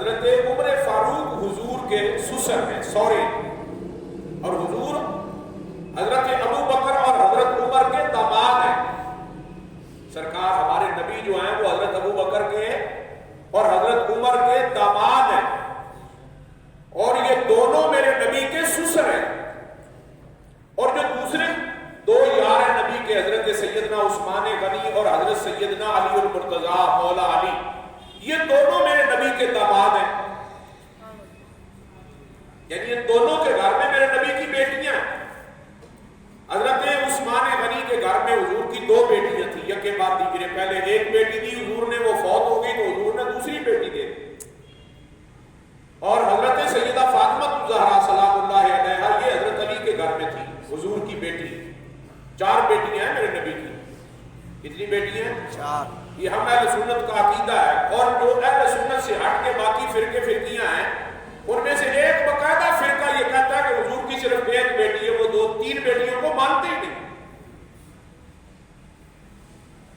حضرت عمر فاروق حضور کے سسر ہیں، سورے، اور حضور حضرت ابو بکر اور حضرت عمر کے داماد ہیں۔ سرکار ہمارے نبی جو ہیں وہ حضرت ابو بکر کے اور حضرت عمر کے داماد ہیں، اور یہ دونوں میرے نبی کے سسر ہیں۔ اور جو دوسرے دو یار ہیں نبی کے، حضرت سیدنا عثمان غنی اور حضرت سیدنا علی المرتضی مولا علی، یہ دونوں میرے نبی کے داماد ہیں۔ یعنی ان دونوں کے گھر میں میرے نبی کی بیٹیاں ہیں۔ حضرت عثمان غنی کے گھر میں حضور کی دو بیٹیاں تھیں، یک کے بعد دیگرے۔ پہلے ایک بیٹی تھی، حضور نے وہ فوت ہو گئی تو حضور نے دوسری بیٹی دے دی۔ اور حضرت سیدہ فاطمہ الزہرا سلام اللہ علیہا، یہ حضرت علی کے گھر میں تھی، حضور کی بیٹی۔ 4 بیٹیاں ہیں میرے نبی کی۔ کتنی بیٹی ہیں؟ 4۔ یہ ہم اہل سنت کا عقیدہ ہے۔ اور جو اہل سنت سے ہٹ کے باقی فرقے فرقیاں ہیں، ان میں سے ایک باقاعدہ فرقہ یہ کہتا ہے کہ حضور کی صرف ایک بیٹی ہے، وہ 2-3 بیٹیوں کو مانتے ہی نہیں۔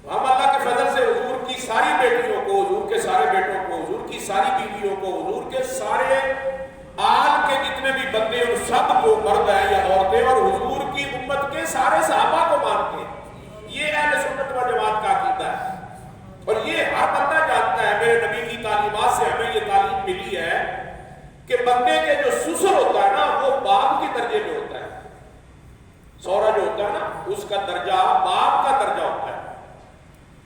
ہم اللہ کے فضل سے حضور کی ساری بیٹیوں کو، حضور کے سارے بیٹوں کو، حضور کی ساری بیویوں کو، حضور کے سارے آل کے جتنے بھی بندے ان سب کو، مرد ہیں یا عورتیں، اور حضور کی امت کے سارے صحابہ کو مانتے ہیں۔ یہ اہل سنت و جماعت کا عقیدہ ہے۔ اور یہ ہر بندہ جانتا ہے، میرے نبی کی تعلیمات سے ہمیں یہ تعلیم ملی ہے کہ بندے کے جو سسر ہوتا ہے نا وہ باپ کے درجے میں ہوتا ہے۔ سورا جو ہوتا ہے نا اس کا درجہ باپ کا درجہ ہوتا ہے،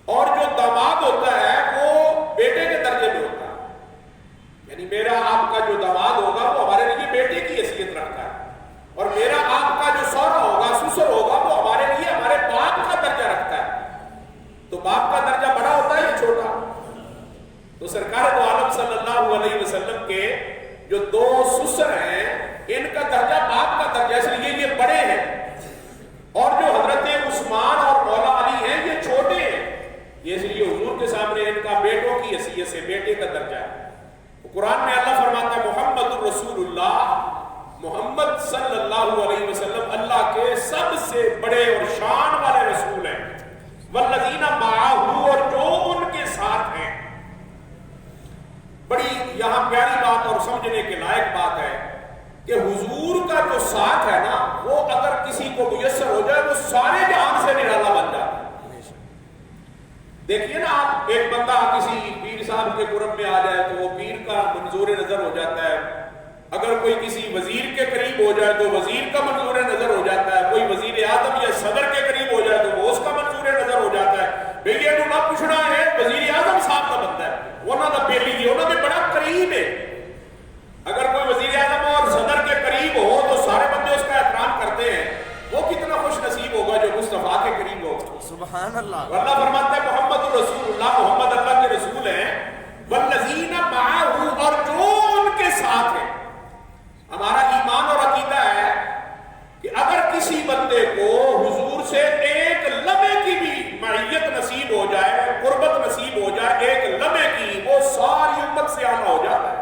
اور جو داماد ہوتا ہے وہ بیٹے کے درجے میں ہوتا ہے۔ یعنی میرا آپ کا جو داماد ہوگا وہ ہمارے لیے بیٹے کی حیثیت رکھتا ہے، اور میرا آپ کا جو سورا ہوگا، سسر ہوگا، وہ ہمارے لیے ہمارے باپ کا درجہ رکھتا ہے۔ تو باپ کا درجہ بڑا ہوتا ہے یا چھوٹا؟ تو سرکار دو عالم صلی اللہ علیہ وسلم کے جو 2 سسر ہیں، ان کا درجہ باپ کا درجہ، اس لیے یہ بڑے ہیں، اور جو حضرت عثمان اور مولا علی ہیں یہ چھوٹے ہیں۔ یہ اس لیے حضور کے سامنے ان کا بیٹوں کی حیثیت سے بیٹے کا درجہ ہے۔ قرآن میں اللہ فرماتا ہے محمد الرسول اللہ، محمد صلی اللہ علیہ وسلم اللہ کے سب سے بڑے اور شان والے رسول ہیں۔ والذین معہ، اور جو ان کے ساتھ ہیں۔ بڑی یہاں پیاری بات اور سمجھنے کے لائق بات ہے کہ حضور کا جو ساتھ ہے نا، وہ اگر کسی کو میسر ہو جائے وہ سارے جہان سے نرالا بن جاتا ہے۔ دیکھیے نا آپ، ایک بندہ کسی پیر صاحب کے قرب میں آ جائے تو وہ پیر کا منظور نظر ہو جاتا ہے۔ اگر کوئی کسی وزیر کے قریب ہو جائے تو وزیر کا منظور نظر ہو جاتا ہے۔ کوئی وزیر اعظم یا صدر کے قریب ہو جائے تو وہ اس کا منظور نظر ہو جاتا ہے۔ بھئی یہ نہ پوچھنا ہے وزیر اعظم صاحب کا بندہ ہے، انہوں نے بیلی ہے، انہوں نے بڑا قریب ہے۔ اگر کوئی وزیر اعظم اور صدر کے قریب ہو تو سارے بندے اس کا احترام کرتے ہیں، وہ کتنا خوش نصیب ہوگا جو مصطفیٰ کے قریب ہوگا۔ سبحان اللہ۔ اللہ فرماتا ہے محمد رسول اللہ، محمد اللہ کے رسول ہیں۔ والذین معہ، اور جو ان کے ساتھ ہیں۔ ہمارا ایمان اور عقیدہ ہے کہ اگر کسی بندے کو حضور سے ایک لمحے کی بھی معیت نصیب ہو جائے، قربت نصیب ہو جائے ایک لمحے کی، وہ ساری امت سے اعلیٰ ہو جاتا ہے۔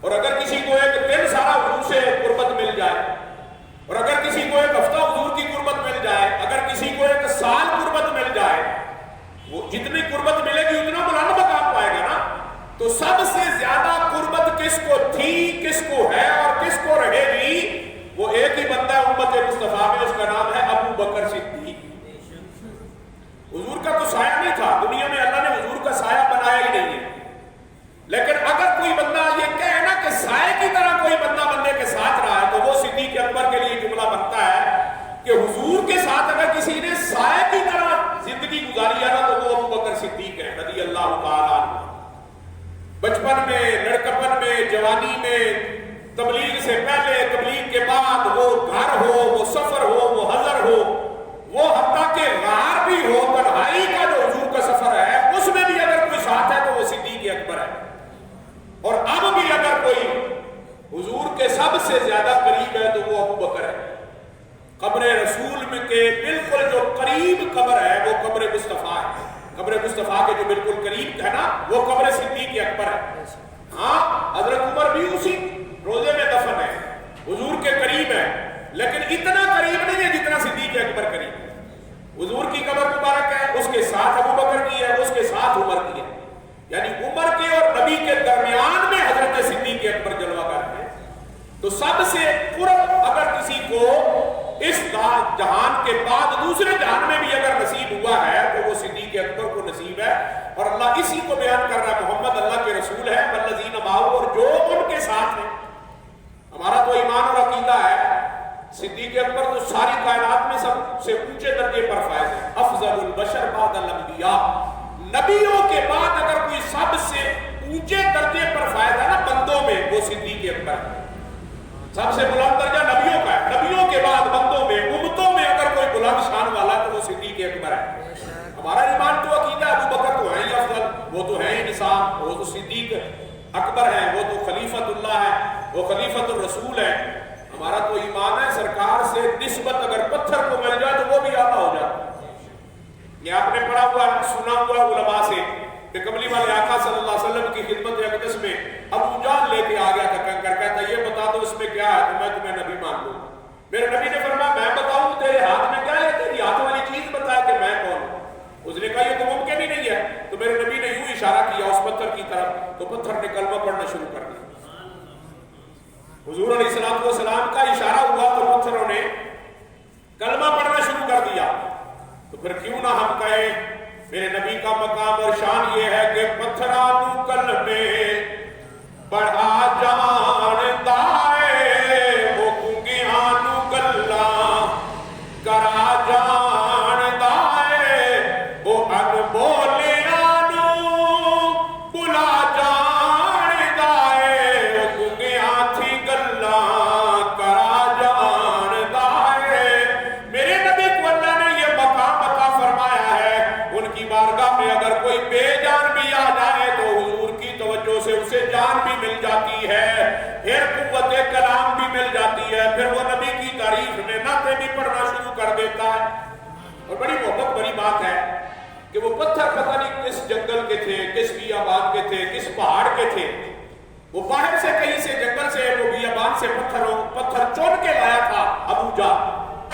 اور اگر کسی کو ایک دن سارا حضور سے قربت مل جائے، اور اگر کسی کو ایک ہفتہ حضور کی قربت مل جائے، اگر کسی کو ایک سال قربت مل جائے، وہ جتنی قربت ملے گی اتنا بلند مقام پائے گا نا۔ تو سب سے زیادہ قربت کس کو تھی، کس کو ہے اور کس کو رہے گی؟ وہ ایک ہی بندہ ہے امت مصطفیٰ میں، اس کا نام ہے ابو بکر صدیق۔ حضور کا تو سایہ نہیں تھا دنیا میں، اللہ نے حضور کا سایہ بنایا ہی نہیں ہے۔ لیکن اگر کوئی بندہ یہ کہے نا کہ سائے کی طرح کوئی بندہ بندے کے ساتھ رہا ہے، تو وہ صدیق اکبر کے لیے جملہ بنتا ہے کہ حضور کے ساتھ اگر کسی نے سائے کی طرح زندگی گزاری ہے نا تو وہ ابو بکر صدیق ہے رضی اللہ تعالیٰ عنہ۔ بچپن میں، لڑکپن میں، جوانی میں، تبلیغ سے پہلے، تبلیغ کے بعد، وہ گھر ہو، وہ سفر ہو، وہ حضر ہو، وہ حتیٰ کہ غار بھی ہو، تنہائی کا جو حضور کا سفر ہے اس میں بھی اگر کوئی ساتھ ہے تو وہ صدیق اکبر ہے۔ اور اب بھی اگر کوئی حضور کے سب سے زیادہ قریب ہے تو وہ ابو بکر ہے۔ قبر رسول میں کے بالکل جو قریب قبر ہے وہ قبر مصطفیٰ ہے۔ قبر مصطفیٰ کے جو بالکل قریب ہے نا وہ قبر صدیق اکبر ہے۔ ہاں حضرت عمر بھی اسی روزے میں دفن ہے، حضور کے قریب ہے، لیکن اتنا قریب نہیں ہے جتنا صدیق اکبر قریب ہے۔ حضور کی قبر مبارک ہے، اس کے ساتھ ابو بکر کی ہے، اس کے ساتھ عمر کی ہے۔ یعنی عمر کے اور نبی کے درمیان میں حضرت صدیق اکبر جلوہ کرتے ہیں. تو سب سے قرب اگر کسی کو اس جہان کے بعد دوسرے جہان میں بھی اگر نصیب ہوا ہے تو وہ صدیق اکبر کو نصیب ہے. اور اللہ اسی کو بیان کر رہا ہے, محمد اللہ کے رسول ہے, والذین معہ, اور جو ان کے ساتھ ہیں. ہمارا تو ایمان اور عقیدہ ہے صدیق اکبر تو ساری کائنات میں سب سے اونچے درجے پر فائز ہے. افضل البشر بعد الانبیاء, نبیوں کے بعد اگر کوئی سب سے اونچے درجے پر فائز ہے نا بندوں میں, وہ صدیق اکبر ہے. سب سے بلند درجہ نبیوں کا ہے, نبیوں کے بعد بندوں میں, امتوں میں اگر کوئی بلند شان والا تو وہ صدیق اکبر ہے. ہمارا ایمان تو عقیدہ ابو بکر تو ہے ہی افضل, وہ تو ہے ہی نصاب, وہ تو صدیق اکبر ہے, وہ تو خلیفۃ اللہ ہے, وہ خلیفۃ الرسول ہے. ہمارا تو ایمان ہے سرکار سے نسبت اگر پتھر کو مل جائے تو وہ بھی آتا ہو جاتا. یہ آپ نے پڑھا ہوا سنا ہوا علماء سے کہ کملی والے آقا صلی اللہ علیہ وسلم کی خدمت اقدس میں ابو جہل لے کے آ گیا تھا کنکر, کہتا یہ بتا دو اس میں کیا ہے تو میں تمہیں نبی مان لوں. میرے نبی نے فرمایا میں بتاؤں تیرے ہاتھ میں کیا ہے, تیری ہاتھ والی چیز بتا کہ میں کون ہوں. اس نے کہا یہ تو ممکن ہی نہیں ہے. تو میرے نبی نے یوں اشارہ کیا اس پتھر کی طرف, تو پتھر نے کلمہ پڑھنا شروع کر دیا. حضور علیہ الصلوۃ والسلام کا اشارہ ہوا تو پتھروں نے کلمہ پڑھنا شروع کر دیا. تو پھر کیوں نہ ہم کہیں میرے نبی کا مقام اور شان یہ ہے کہ پتھرانو کلمے بڑھا جاندا ہے, وہ گنگیانو گلا کرا جاندا ہے, وہ انبولیانو بلا جاندا ہے, وہ گنگیاں تھی گلا کرا جاندا ہے. میرے نبی کو اللہ نے یہ مقام عطا فرمایا ہے, ان کی بارگاہ میں اگر کوئی بے جان بھی آ جائے تو حضور کی توجہ سے اسے جان بھی مل جاتی ہے, پھر قوت کلام بھی مل جاتی ہے, پھر وہ نبی کی تعریف میں نعتیں بھی پڑھنا شروع کر دیتا ہے. اور بڑی محبت بڑی بات ہے کہ وہ پتھر پتہ نہیں کس جنگل کے تھے, کس بیابان کے تھے, کس پہاڑ کے تھے. وہ باہر سے کہیں سے جنگل سے وہ بیابان سے پتھر چون کے لایا تھا ابو جہل,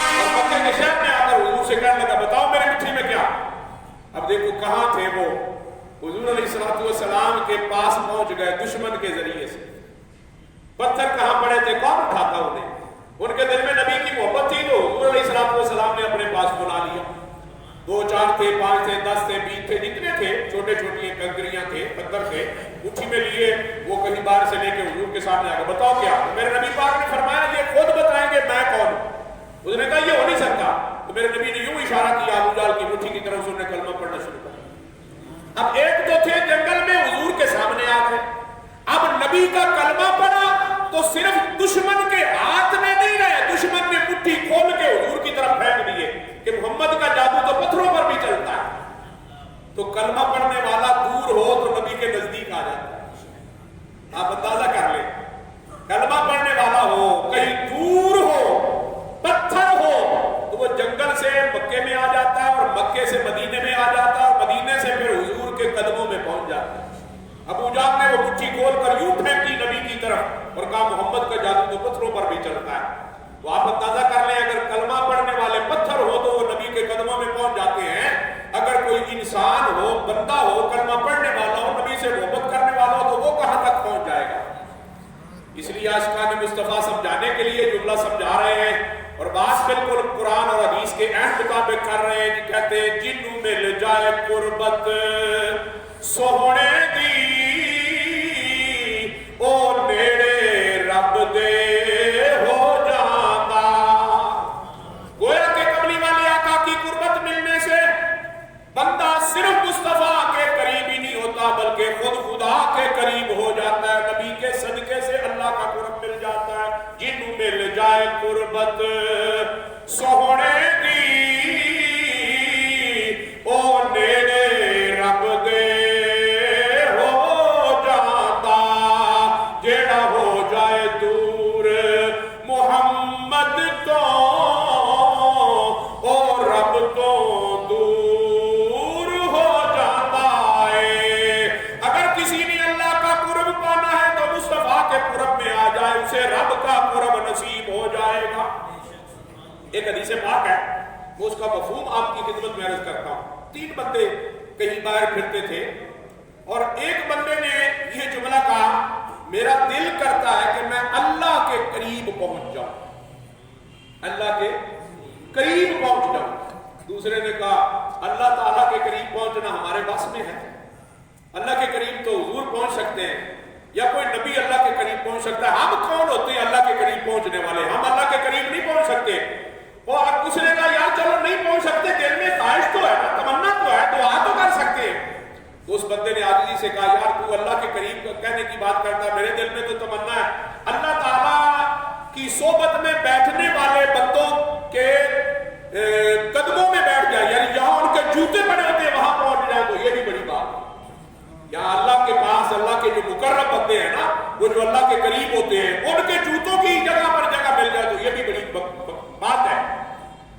اور مکے کے شہر میں آ کر حضور سے کہنے لگا بتاؤ میرے مٹھی میں کیا. اب دیکھو کہاں تھے وہ, حضور علیہ الصلوۃ والسلام کے پاس پہنچ گئے دشمن کے ذریعے سے. پتھر کہاں پڑے تھے, کون اٹھاتا انہیں. ان کے دل میں نبی کی محبت تھی تو حضور علیہ الصلوۃ والسلام نے اپنے پاس بلا لیا. 2 4 تھے, 5 تھے, 10 تھے, 20 تھے, جتنے تھے, چھوٹے چھوٹی کنکریاں تھے, پتھر تھے, مٹھی میں لیے. وہ کہیں باہر سے لے کے حضور کے سامنے آ گئے, بتاؤ کیا. تو میرے نبی پاک نے فرمایا یہ خود بتائیں گے میں کون ہوں. اس نے کہا یہ ہو نہیں سکتا. تو میرے نبی نے یوں اشارہ کیا ابو جہل کی مٹھی کی طرف سے, انہوں نے کلمہ پڑھنا شروع کر. اب ایک تو تھے جنگل میں حضور کے سامنے آ گئے, اب نبی کا کلمہ پڑھا تو صرف دشمن کے ہاتھ میں نہیں رہے, دشمن نے مٹھی کھول کے حضور کی طرف پھینک دیے کہ محمد کا جادو تو پتھروں پر بھی چلتا ہے. تو کلمہ پڑھنے والا دور ہو تو نبی کے نزدیک آ جاتا ہے. آپ اندازہ کر لیں, کلمہ پڑھنے والا ہو کہیں دور ہو, پتھر ہو, تو وہ جنگل سے مکے میں آ جاتا ہے, اور مکے سے مدینے میں آ جاتا ہے, اور مدینے سے پھر حضور کے قدموں میں پہنچ جاتا ہے. ابو جہل نے وہ مٹھی کھول کر یوں پھینکی نبی کی طرف اور کہا محمد کا جادو تو پتھروں پر بھی چلتا ہے. تو آپ اندازہ کر لیں اگر کلمہ پڑھنے والے پتھر ہو تو وہ نبی کے قدموں میں پہنچ جاتے ہیں. اگر کوئی انسان ہو, بندہ ہو, کلمہ پڑھنے والا ہو, نبی سے محبت کرنے والا ہو, تو وہ کہاں تک پہنچ جائے گا. اس لیے عاشقان مصطفیٰ سمجھانے کے لیے جملہ سمجھا رہے ہیں, اور بات بالکل قرآن اور حدیث کے عین مطابق کر رہے ہیں. کہتے ہیں جنوں مل جائے قربت سونے دی, او نیڑے رب دے ہو جاتا. گویا کہ کملی والے آقا کی قربت ملنے سے بندہ صرف مصطفیٰ کے قریب ہی نہیں ہوتا بلکہ خود خدا کے قریب ہو جاتا ہے. نبی کے صدقے سے اللہ کا قرب مل جاتا ہے. جنوں مل جائے قربت سونے دی, او نیڑے رب دے ہو جاتا. جیڑا ہو جائے دور محمد تو, او رب تو دور ہو جاتا ہے. اگر کسی نے اللہ کا قرب پانا ہے تو مصطفیٰ کے قرب میں آ جائے, اسے رب کا قرب نصیب ہو جائے گا. ایک حدیث پاک ہے, وہ اس کا مفہوم آپ کی خدمت میں عرض کرتا ہوں. 3 بندے کہیں باہر پھرتے تھے, اور ایک بندے نے یہ جملہ کہا میرا دل کرتا ہے کہ میں اللہ کے قریب پہنچ جاؤں، اللہ کے قریب پہنچ جاؤں۔ دوسرے نے کہا اللہ تعالیٰ کے قریب پہنچنا ہمارے بس میں ہے، اللہ کے قریب تو حضور پہنچ سکتے ہیں یا کوئی نبی اللہ کے قریب پہنچ سکتا ہے، ہم کون ہوتے ہیں اللہ کے قریب پہنچنے والے؟ ہم اللہ کے قریب نہیں پہنچ سکتے۔ اور اس نے کہا یار چلو نہیں پہنچ سکتے، دل میں خواہش تو ہے نا، تمنا تو ہے، دعا تو کر سکتے ہیں۔ تو اس بندے نے عاجزی سے کہا یار تو اللہ کے قریب کہنے کی بات کرتا ہے، میرے دل میں تو تمنا ہے اللہ تعالیٰ کی صحبت میں بیٹھنے والے بندوں کے قدموں میں بیٹھ جائے، یعنی جہاں ان کے جوتے پڑے ہوتے ہیں وہاں پہنچ جائے، تو یہ بھی بڑی بات ہے۔ یا اللہ کے پاس اللہ کے جو مقرب بندے ہیں نا، وہ جو اللہ کے قریب ہوتے ہیں، ان کے جوتوں کی جگہ پر جگہ مل جائے تو یہ بھی بڑی بات ہے۔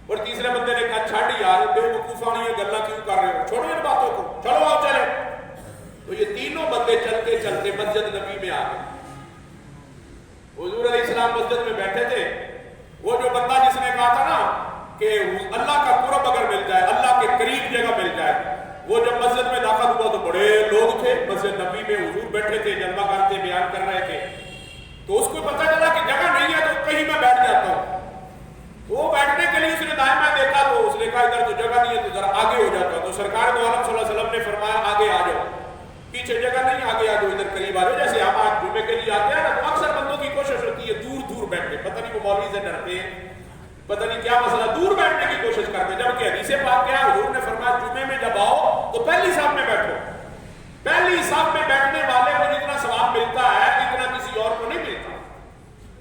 اور تیسرے بندے نے کہا چھاڑ یار بے وقوفانہ یہ گلا کیوں کر رہے ہو، چھوڑو ان باتوں کو، چلو آؤ چلے۔ تو یہ تینوں بندے چلتے چلتے مسجد نبی میں آ گئے۔ حضور علیہ السلام مسجد میں بیٹھے تھے، وہ جو بندہ جس نے کہا تھا نا کہ اللہ کا قرب اگر مل جائے، اللہ کے قریب جگہ مل جائے، وہ جب مسجد میں داخل ہوا تو بڑے لوگ تھے مسجد نبی میں، حضور بیٹھے تھے، جلوہ کرتے بیان کر رہے تھے۔ تو اس کو پتہ چلا کہ جگہ نہیں ہے تو کہیں میں بیٹھ جاتا ہوں۔ وہ بیٹھنے کے لیے اس نے دائیں بائیں دیکھا تو اس نے کہا ادھر تو جگہ نہیں ہے تو ذرا آگے ہو جاتا۔ تو سرکار دو عالم صلی اللہ علیہ وسلم نے فرمایا آگے آ جاؤ، پیچھے جگہ نہیں، آگے آ جاؤ، ادھر قریب آ جاؤ۔ جیسے ہم آج جمعے کے لیے آتے ہیں نا تو اکثر بندوں کی کوشش ہوتی ہے دور دور بیٹھنے، پتہ نہیں وہ مولوی سے ڈرتے ہیں، پتہ نہیں کیا مسئلہ، دور بیٹھنے کی کوشش کرتے ہیں، جبکہ حدیث پاک کیا حضور نے فرمایا جمعے میں جب آؤ تو پہلی صف میں بیٹھو۔ پہلی صف میں بیٹھنے والے کو جتنا ثواب ملتا ہے اتنا کسی اور کو نہیں ملتا۔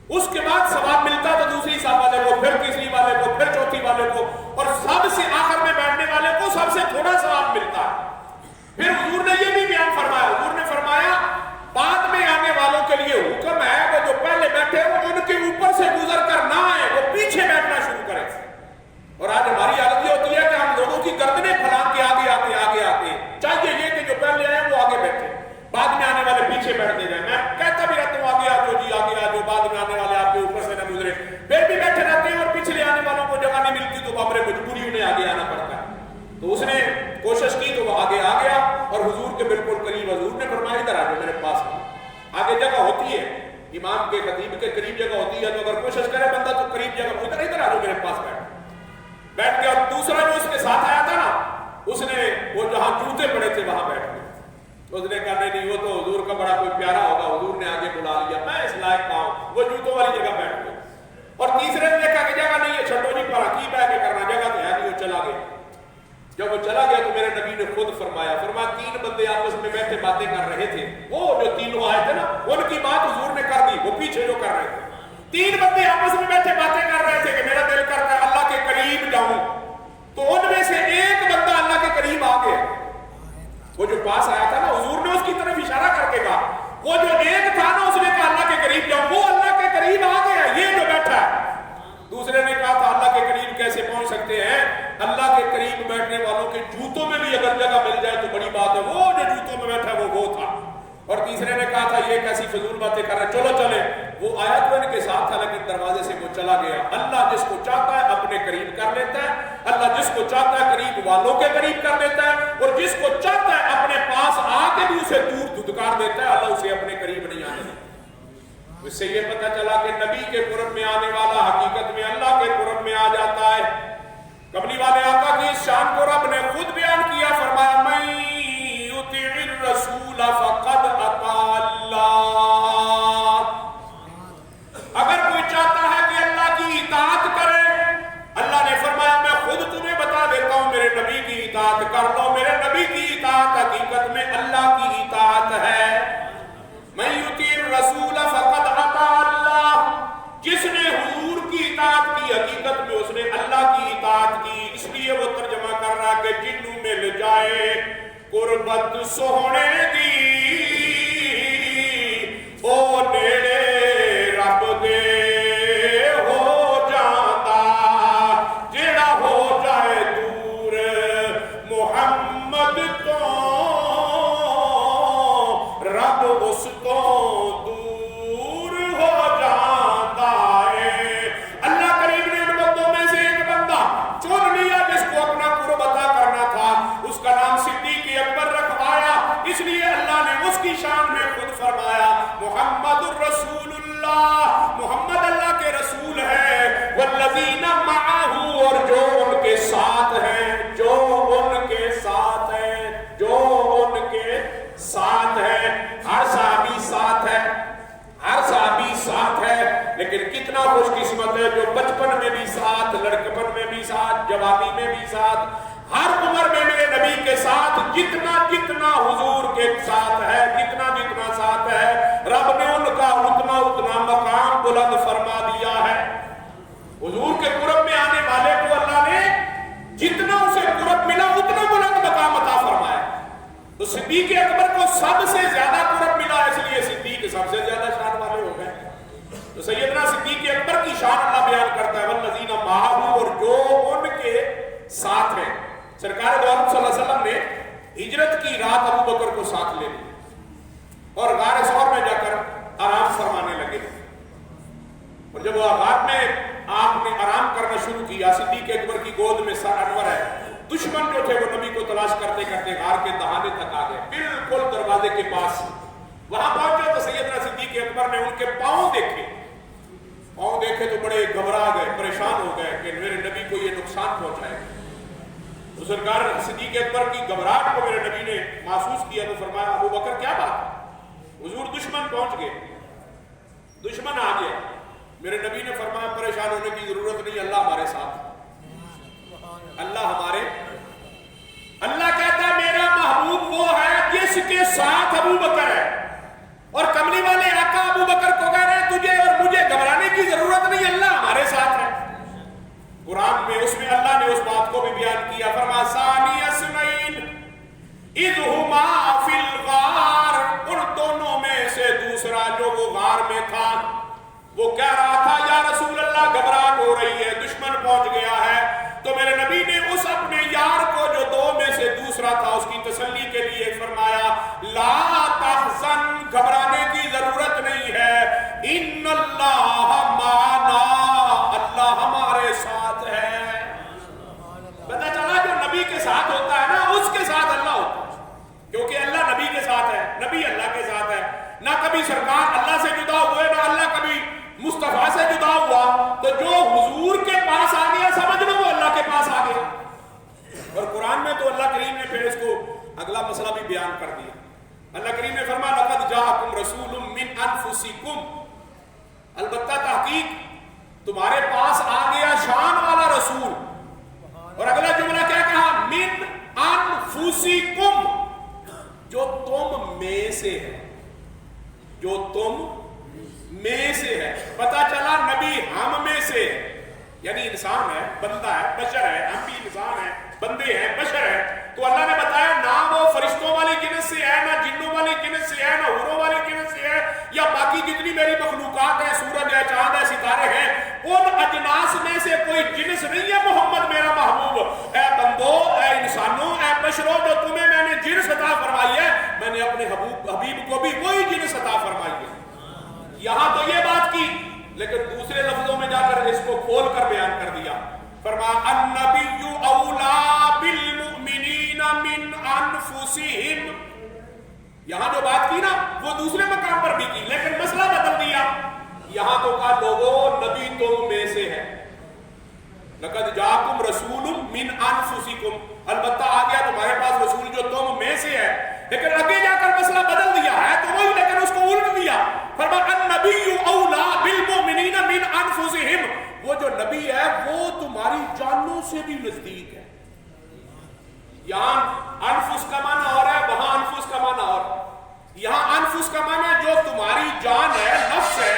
اس کے بعد ثواب ملتا تو دوسری صف والے کو، پھر تیسری والے کو، پھر چوتھی والے کو، اور سب سے آخر میں بیٹھنے والے کو سب سے تھوڑا ثواب ملتا ہے۔ پھر حضور نے یہ بھی بیان فرمایا، حضور نے فرمایا بعد میں آنے والوں کے لیے حکم ہے وہ جو پہلے بیٹھے ہو ان کے اوپر سے گزر کر نہ آئے، وہ پیچھے بیٹھنا شروع کرے۔ اور آج ہماری حالت یہ ہوتی ہے کہ ہم لوگوں کی گردنیں پھیلا کے آگے آتے چاہیے یہ کہ جو پہلے آئے وہ آگے بیٹھے، بعد میں آنے والے پیچھے بیٹھتے جائیں۔ میں کہتا بھی رہتا ہوں آگے آ جاؤ جی، آگے آ جاؤ، بعد میں آنے والے آپ کے اوپر سے نہ گزرے، پھر بھی بیٹھے رہتے ہیں اور پچھلے آنے والوں کو جگہ نہیں ملتی تو بابرے مجبوری انہیں آگے آنا پڑتا ہے۔ تو اس نے کوشش کی تو وہ آگے آ گیا اور حضور کے بالکل قریب، حضور نے فرمایا ادھر آ جاؤ میرے پاس۔ آگے جگہ ہوتی ہے، امام کے خطیب کے قریب جگہ ہوتی ہے، تو اگر کوشش کرے بندہ تو قریب جگہ، ادھر آ جاؤ میرے پاس بیٹھ کے۔ اور دوسرا جو اس کے ساتھ آیا تھا نا، اس نے وہ جہاں جوتے پڑے تھے وہاں بیٹھ گیا۔ اس نے کہا نہیں وہ تو حضور کا بڑا کوئی پیارا ہوگا، حضور نے آگے بلا لیا، میں اس لائق کا ہوں، وہ جوتوں والی جگہ بیٹھ گیا۔ اور تیسرے نے دیکھا کہ جگہ نہیں ہے، چھٹو نہیں پڑا کی بیٹھ کے کرنا، جگہ تو ہے نہیں، وہ چلا گیا۔ جب وہ چلا گیا تو میرے نبی نے خود فرمایا تین بندے آپس میں بیٹھے باتیں کر رہے تھے، وہ جو تینوں آئے تھے نا ان کی بات حضور نے کر دی، وہ پیچھے جو کر رہے تھے۔ تین بندے آپس میں بیٹھے باتیں کر رہے تھے کہ میرا دل کرتا ہے اللہ کے قریب جاؤں، تو ان میں سے ایک بندہ اللہ کے قریب آ گیا۔ وہ جو پاس آیا تھا نا حضور نے اس کی طرف اشارہ کر کے کہا، وہ جو ایک تھا نا اس نے کہا اللہ کے قریب جاؤں، وہ اللہ کے قریب آ گیا، یہ جو بیٹھا ہے۔ دوسرے نے کہا تھا اللہ کے قریب کیسے پہنچ سکتے ہیں؟ اللہ کے قریب بیٹھنے والوں کے جوتوں میں بھی اگر جگہ مل جائے تو بڑی بات ہے، وہ جو جوتوں میں بیٹھا ہے وہ تھا۔ اور تیسرے نے کہا تھا یہ کیسی فضول باتیں کر رہے، چلو چلے۔ وہ آیا تو ان کے ساتھ تھا لیکن دروازے سے وہ چلا گیا۔ اللہ جس کو چاہتا ہے اپنے قریب کر لیتا ہے، اللہ جس کو چاہتا ہے قریب والوں کے قریب کر لیتا ہے، اور جس کو چاہتا ہے اپنے پاس آ کے بھی اسے دور دھتکار دیتا ہے، اللہ اسے اپنے قریب نہیں آنے دیتا۔ اس سے یہ پتہ چلا کہ نبی کے قرب میں آنے والا حقیقت میں اللہ کے قرب میں آ جاتا ہے۔ کملی والے آقا کی اس شان کو رب نے خود بیان کیا، فرمایا من یطع الرسول فقد اطاع اللہ۔ اگر کوئی چاہتا ہے کہ اللہ کی اطاعت کرے، اللہ نے فرمایا میں خود تمہیں بتا دیتا ہوں میرے نبی کی اطاعت کر لو۔ میرے نبی کی اطاعت حقیقت میں اللہ کی اطاعت ہے۔ من یطع الرسول فقد اطاع اللہ، جس نے حضور کی اطاعت کی حقیقت میں اس نے اللہ کی اطاعت کی۔ اس لیے وہ ترجمہ کر رہا کہ جنوں مل جائے قربت سونے دی، او نیڑے رب دے ہو جاتا، جیڑا ہو جائے دور محمد تو رب اس کو دور ہو جاتا ہے۔ اللہ کریم نے ان بندوں میں سے ایک بندہ چن لیا جس کو اپنا قرب عطا کرنا تھا، اس کا نام صدیق اکبر رکھوایا۔ اس لیے بھی ساتھ، لڑکپن میں بھی ساتھ، جوانی میں بھی ساتھ، ہر عمر میں میرے نبی کے ساتھ جتنا جتنا حضور کے ساتھ ہے، جتنا جتنا ساتھ ہے، رب نے ان کا اتنا اتنا مقام بلند فرما دیا ہے۔ حضور کے قرب میں آنے والے کو اللہ نے جتنا اسے قرب ملا اتنا بلند مقام عطا فرمایا۔ تو صدیق اکبر کو سب سے زیادہ قرب ملا، اس لیے صدیق سب سے زیادہ شان والے ہو گئے۔ تو سیدنا صدیق اکبر کی شان اللہ بیان کرتا ہے، والذین معہ، اور جو ان کے ساتھ ہیں۔ سرکار دو عالم صلی اللہ علیہ وسلم نے ہجرت کی رات ابو بکر کو ساتھ لے لیا اور غار ثور میں جا کر آرام فرمانے لگے، اور جب وہ غار میں آپ نے آرام کرنا شروع کیا، صدیق اکبر کی گود میں سر انور ہے، دشمن جو تھے وہ نبی کو تلاش کرتے کرتے غار کے دہانے تک آ گئے، بالکل دروازے کے پاس۔ وہاں پہنچے تو سیدنا صدیق اکبر نے ان کے پاؤں دیکھے تو بڑے گھبرا گئے، پریشان ہو گئے کہ میرے نبی کو یہ نقصان پہنچائے۔ تو سرکار صدیق اکبر کی گھبراہٹ کو میرے نبی نے محسوس کیا تو فرمایا، ابو بکر کیا بات ہے؟ حضور دشمن پہنچ گئے، دشمن آ گیا۔ میرے نبی نے فرمایا پریشان ہونے کی ضرورت نہیں، اللہ ہمارے ساتھ، اللہ کہتا ہے میرا محبوب وہ ہے جس کے ساتھ ابو بکر ہے، اور کملی والے آقا ابو بکر کو کہہ رہے ہیں تجھے اور مجھے گھبرانے کی ضرورت نہیں، اللہ ہمارے ساتھ ہے۔ قرآن میں اس میں اللہ نے اس بات کو بھی بیان کیا، فرمایا ثانی اثنین اذ ہما فی الغار، ان دونوں میں سے دوسرا جو وہ غار میں تھا وہ کہہ رہا تھا یا رسول اللہ گھبراہٹ ہو رہی ہے، دشمن پہنچ گیا ہے۔ تو میرے نبی نے اس اپنے یار کو جو دو میں سے دوسرا تھا اس کی تسلی کے لیے فرمایا لا تحزن، گھبرانے کی ضرورت نہیں ہے، ان اللہ معنا، اللہ ہمارے ساتھ ہے۔ پتہ چلا جو نبی کے ساتھ ہوتا ہے نا اس کے ساتھ اللہ ہوتا ہے، کیونکہ اللہ نبی کے ساتھ ہے، نبی اللہ کے ساتھ ہے۔ نہ کبھی سرکار اللہ سے جدا ہوئے، نہ اللہ کبھی مصطفیٰ سے جدا ہوا، تو جو حضور کے پاس آ گیا سمجھ لو وہ اللہ کے پاس آ گیا۔ اور قرآن میں تو اللہ کریم نے پھر اس کو اگلا مسئلہ بھی بیان کر دیا۔ اللہ کریم نے فرمایا لقد جاءکم رسول من انفسکم، البتہ تحقیق تمہارے پاس آ گیا شان والا رسول۔ اور اگلا جملہ کیا کہا؟ من انفسکم، جو تم میں سے ہے، جو تم میں سے ہے۔ پتہ چلا نبی ہم میں سے ہے، یعنی انسان ہے، بندہ ہے، بشر ہے، ہم بھی انسان ہیں، بندے ہیں، بشر ہیں۔ تو اللہ نے بتایا نہ وہ فرشتوں والی جنس سے ہے، نہ جنوں والی جنس سے ہے، نہ حوروں والی جنس سے ہے، یا باقی جتنی میری مخلوقات ہیں، سورج ہے، چاند ہے، ستارے ہیں، ان اجناس میں سے کوئی جنس نہیں ہے محمد میرا محبوب۔ اے بندو، اے انسانوں، اے بشروں، جو تمہیں میں نے جنس عطا فرمائی ہے، میں نے اپنے حبیب کو بھی وہی جنس عطا فرمائی ہے۔ یہاں تو یہ بات کی، لیکن دوسرے لفظوں میں جا کر اس کو کھول کر بیان کر دیا۔ فرمایا النبی اولا بالمؤمنین من انفسہم، یہاں جو بات کی نا وہ دوسرے مقام پر بھی کی، لیکن مسئلہ بدل دیا۔ یہاں تو کہا لوگوں نبی تم میں سے ہے، لقد جاءکم رسول من انفسکم، البتہ آ گیا تمہارے پاس رسول جو تم میں سے ہے، لیکن آگے جا کر مسئلہ بدل دیا ہے تو وہی، لیکن اس کو الٹ دیا۔ فرمایا النبی اولا بالمؤمنین من انفسہم، وہ جو نبی ہے وہ تمہاری جانوں سے بھی نزدیک ہے۔ یہاں انفس کا معنی اور ہے، وہاں انفس کا معنی اور۔ یہاں انفس کا معنی جو تمہاری جان ہے، نفس ہے،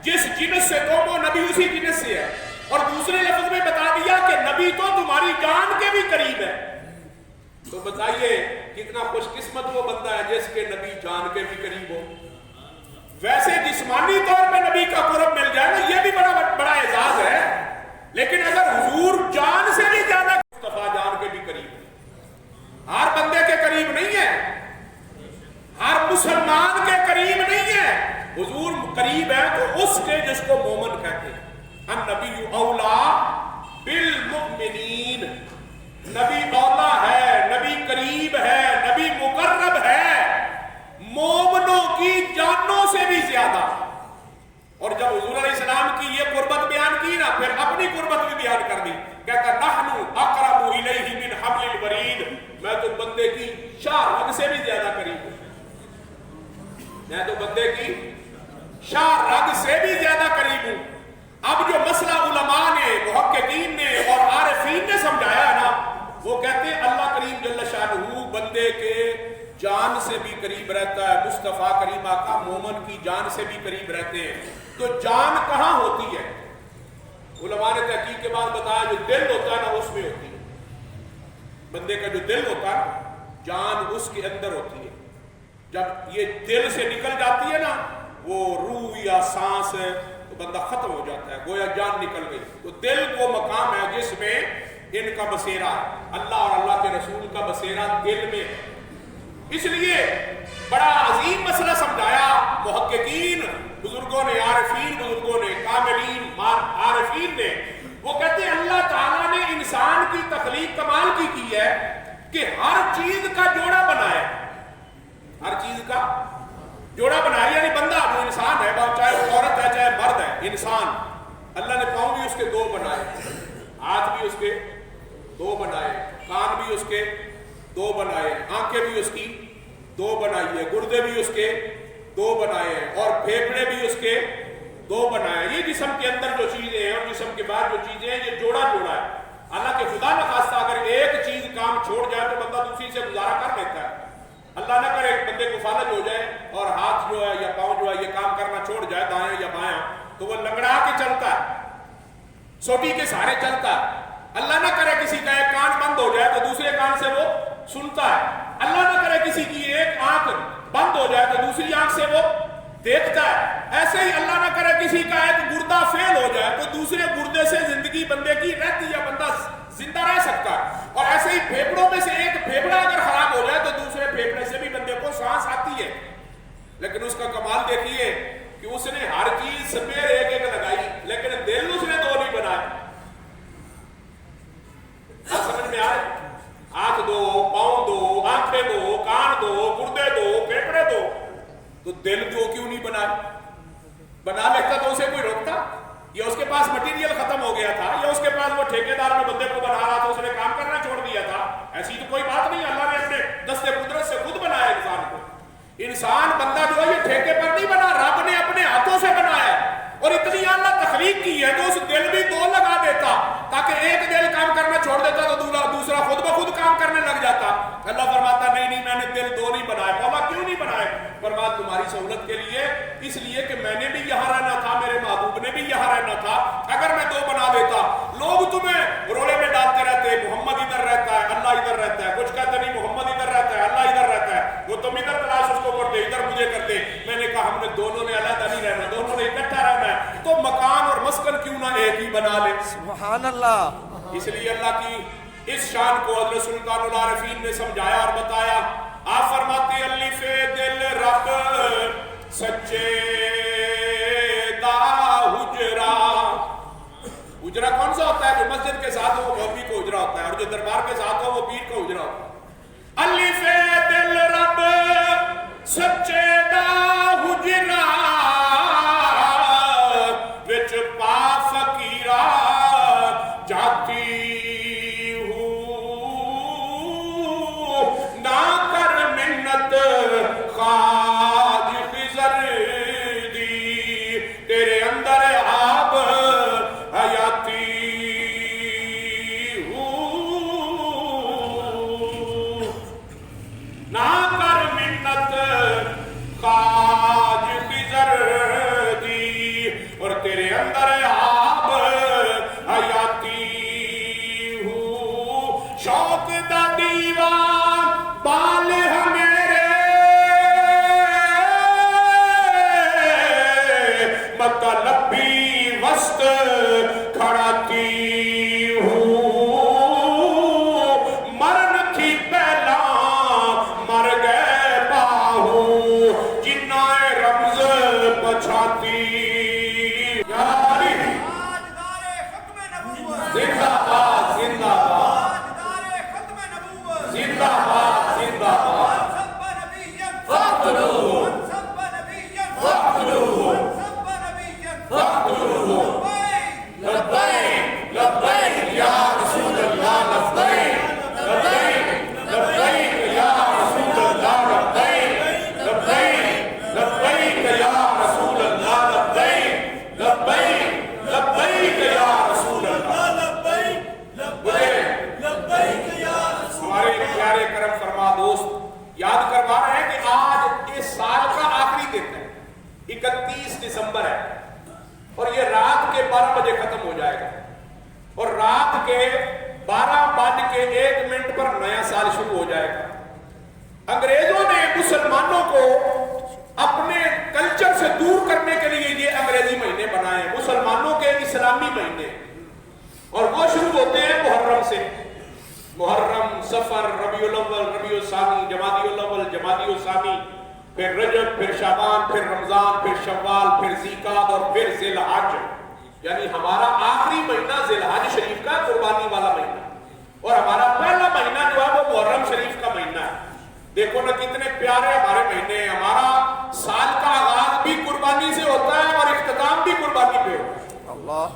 جس جنس سے تم ہو نبی اسی جنس سے ہے، اور دوسرے لفظ میں بتا دیا کہ نبی تو تمہاری جان کے بھی قریب ہے۔ تو بتائیے کتنا خوش قسمت وہ بندہ ہے جس کے نبی جان کے بھی قریب ہو۔ ویسے جسمانی طور پہ نبی کا قرب مل جائے نا یہ بھی بڑا اعزاز ہے، لیکن اگر حضور جان سے بھی زیادہ مصطفیٰ جان کے بھی قریب ہے، ہر بندے کے قریب نہیں ہے، ہر مسلمان کے قریب نہیں ہے، حضور قریب ہے تو اس کے جس کو مومن کہتے ہیں۔ النبی اولا بالمؤمنین، نبی اولا ہے، نبی قریب ہے، نبی مقرب ہے، مومنوں کی جانوں سے بھی زیادہ۔ اور جب حضور علیہ السلام کی یہ قربت بیان کی نا پھر اپنی قربت بھی بیان کر دی، کہتا نحن اقرب الیہ من حبل الورید، میں تو بندے کی شاہ رگ سے بھی زیادہ قریب ہوں، میں تو بندے کی شاہ رگ سے بھی زیادہ قریب ہوں۔ اب جو مسئلہ علماء نے، محققین نے اور عارفین نے سمجھایا ہے نا، وہ کہتے ہیں اللہ کریم جل شانہ بندے کے جان سے بھی قریب رہتا ہے، مصطفیٰ کریم آقا مومن کی جان سے بھی قریب رہتے ہیں۔ تو جان کہاں ہوتی ہے؟ علماء نے تحقیق کے بعد بتایا جو دل ہوتا ہے نا اس میں ہوتی ہے۔ بندے کا جو دل ہوتا ہے جان اس کے اندر ہوتی ہے۔ جب یہ دل سے نکل جاتی ہے نا وہ روح یا سانس تو بندہ ختم ہو جاتا ہے، گویا جان نکل گئی۔ تو دل وہ مقام ہے جس میں ان کا بسیرا ہے، اللہ اور اللہ کے رسول کا بسیرا دل میں ہے۔ اس لیے بڑا عظیم مسئلہ سمجھایا محققین بزرگوں نے، عارفین بزرگوں نے، کاملین عارفین نے۔ وہ کہتے ہیں اللہ تعالیٰ نے انسان کی تخلیق کمال کی ہے کہ ہر چیز کا جوڑا بنایا، ہر چیز کا جوڑا بنایا، یعنی بندہ جو انسان ہے، چاہے وہ عورت ہے چاہے مرد ہے، انسان اللہ نے پاؤں بھی اس کے دو بنائے، ہاتھ بھی اس کے دو بنائے، کان بھی اس کے دو بنائے، آنکھیں بھی اس کی دو بنائی ہے، گردے بھی اس کے دو بنائے ہیں، اور پھیپھڑے بھی اس کے دو بنائے ہیں۔ یہ جسم کے اندر جو چیزیں ہیں اور جسم کے باہر جو چیزیں ہیں یہ جوڑا جوڑا ہے۔ حالانکہ خدا نخواستہ اگر ایک چیز کام چھوڑ جائے تو بندہ دوسری سے گزارا کر لیتا ہے۔ اللہ نہ کرے بندے کو فالج ہو جائے اور ہاتھ جو ہے یا پاؤں جو ہے یہ کام کرنا چھوڑ جائے دائیں یا بائیں، تو وہ لنگڑا کے چلتا ہے، سوٹی کے سہارے چلتا ہے۔ اللہ نہ کرے کسی کا ایک کان بند ہو جائے تو دوسرے کان سے وہ سنتا ہے۔ اللہ نہ کرے کسی کی ایک آنکھ بند ہو جائے تو دوسری آنکھ سے وہ دیکھتا ہے۔ ایسے ہی اللہ نہ کرے کسی کا ایک گردہ فیل ہو جائے تو دوسرے گردے سے زندگی بندے کی رہتی ہے، بندہ زندہ رہ سکتا ہے۔ اور ایسے ہی پھیپڑوں میں سے ایک پھیپڑا اگر خراب ہو جائے تو دوسرے پھیپڑے سے بھی بندے کو سانس آتی ہے۔ لیکن اس کا کمال دیکھیے کہ اس نے ہر چیز سپیر ایک ایک لگائی لیکن دل اس نے دو نہیں بنائے۔ سمجھ میں آ رہے؟ ہاتھ دو، پاؤں دو، آنکھیں دو، کان دو، گردے دو، پھیپڑے دو، تو دل دو کیوں نہیں بنا لیتا تو اسے کوئی روکتا؟ یا اس کے پاس مٹیریل ختم ہو گیا تھا، یا اس کے پاس وہ ٹھیکیدار میں بندے کو بنا رہا تھا اس نے کام کرنا چھوڑ دیا تھا؟ ایسی تو کوئی بات نہیں، اللہ نے اپنے دست قدرت سے خود بنایا انسان کو۔ انسان بندہ جو ہے یہ ٹھیکے پر نہیں بنا، رب نے اپنے ہاتھوں سے بنایا اور اتنی اعلیٰ تخلیق کی ہے تو اس دل بھی دو لگا دیتا تاکہ ایک دل کام کرنا چھوڑ دیتا تو دوسرا خود بخود کام کرنے لگ جاتا۔ اللہ فرماتا نہیں میں نے دل دو نہیں بنائے۔ بابا کیوں نہیں بنائے؟ فرماتا تمہاری سہولت کے لیے، اس لیے کہ میں نے بھی یہاں رہنا تھا، میرے محبوب نے بھی یہاں رہنا تھا۔ اگر میں دو بنا دیتا لوگ تمہیں رولے میں ڈالتے رہتے، محمد ادھر رہتا ہے اللہ ادھر رہتا ہے، کچھ کہتے نہیں محمد ادھر رہتا ہے اللہ ادھر رہتا ہے، وہ تم ادھر تلاش اس کو کرتے ادھر مجھے کرتے۔ میں نے کہا ہم نے دونوں نے علیحدہ نہیں رہنا، دونوں نے اکٹھا رہنا ہے، تو مکان اور مسکن کیوں نہ ایک ہی بنا لے۔ سبحان اللہ۔ اس لیے اللہ کی اس شان کو حضرت سلطان العارفین نے سمجھایا اور بتایا۔ آپ فرماتے الف دل رب سچے دا حجرا۔ حجرا کون سا ہوتا ہے؟ جو مسجد کے ساتھ ہو وہ مولوی کو حجرا ہوتا ہے، اور جو دربار کے ساتھ ہو وہ پیر کو حجرا ہوتا ہے۔ الف دل رب سچے دا حجرا وچ پا فقیرا جاتی خواج خضر دی تیرے اندر آب حیاتی نہ کر منت خواج خضر دی اور تیرے اندر آب حیاتی شوق دا دیوان بال ہمیں لبی وسط کھڑاتی ہوں، مرن تھی پہلا مر گئے باہوں جنہ رمز پچھاتی۔ زندہ باد زندہ باد زندہ باد زندہ باد لبیک رات کے 12:01 پر نیا سال شروع ہو جائے گا. انگریزوں نے مسلمانوں کو اپنے کلچر سے دور کرنے کے لیے یہ انگریزی مہینے بنائے ہیں، مسلمانوں کے اسلامی مہینے، اور وہ شروع ہوتے ہیں محرم سے. محرم، صفر، ربیع الاول، ربیع الثانی، جمادی الاول، جمادی الثانی، پھر رجب، پھر شعبان، پھر رمضان، پھر شوال، پھر ذیقعدہ اور پھر ذی الحج. یعنی ہمارا آخری مہینہ ذی الحج شریف کا قربانی والا مہینہ، اور ہمارا پہلا مہینہ جو ہے وہ محرم شریف کا مہینہ ہے. دیکھو نا کتنے پیارے ہمارے مہینے ہیں. ہمارا سال کا آغاز بھی قربانی سے ہوتا ہے اور اختتام بھی قربانی پہ ہوتا ہے. اللہ.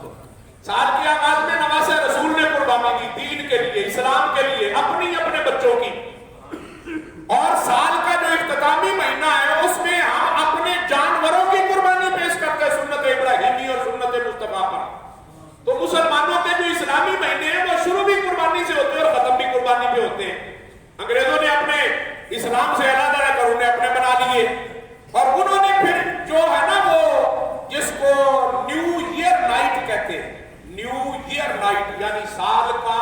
سال کے آغاز میں نماز رسول نے قربانی دی دین کے لیے، اسلام کے لیے، اپنے بچوں کی. اور سال کا جو اختتامی مہینہ ہے اس میں ہم اپنے جانوروں کی قربانی پیش کرتے ہیں سنت ابراہیمی اور سنت مصطفیٰ پر. تو مسلمانوں کے جو اسلامی مہینے ہیں وہ شروع بھی قربانی سے ہوتے ہیں اور ختم بھی قربانی پہ ہوتے ہیں. انگریزوں نے اپنے اسلام سے علیحدہ رہ کر انہیں اپنے بنا لیے، اور انہوں نے پھر جو ہے نا وہ جس کو نیو ایئر نائٹ کہتے ہیں، نیو ایئر نائٹ یعنی سال کا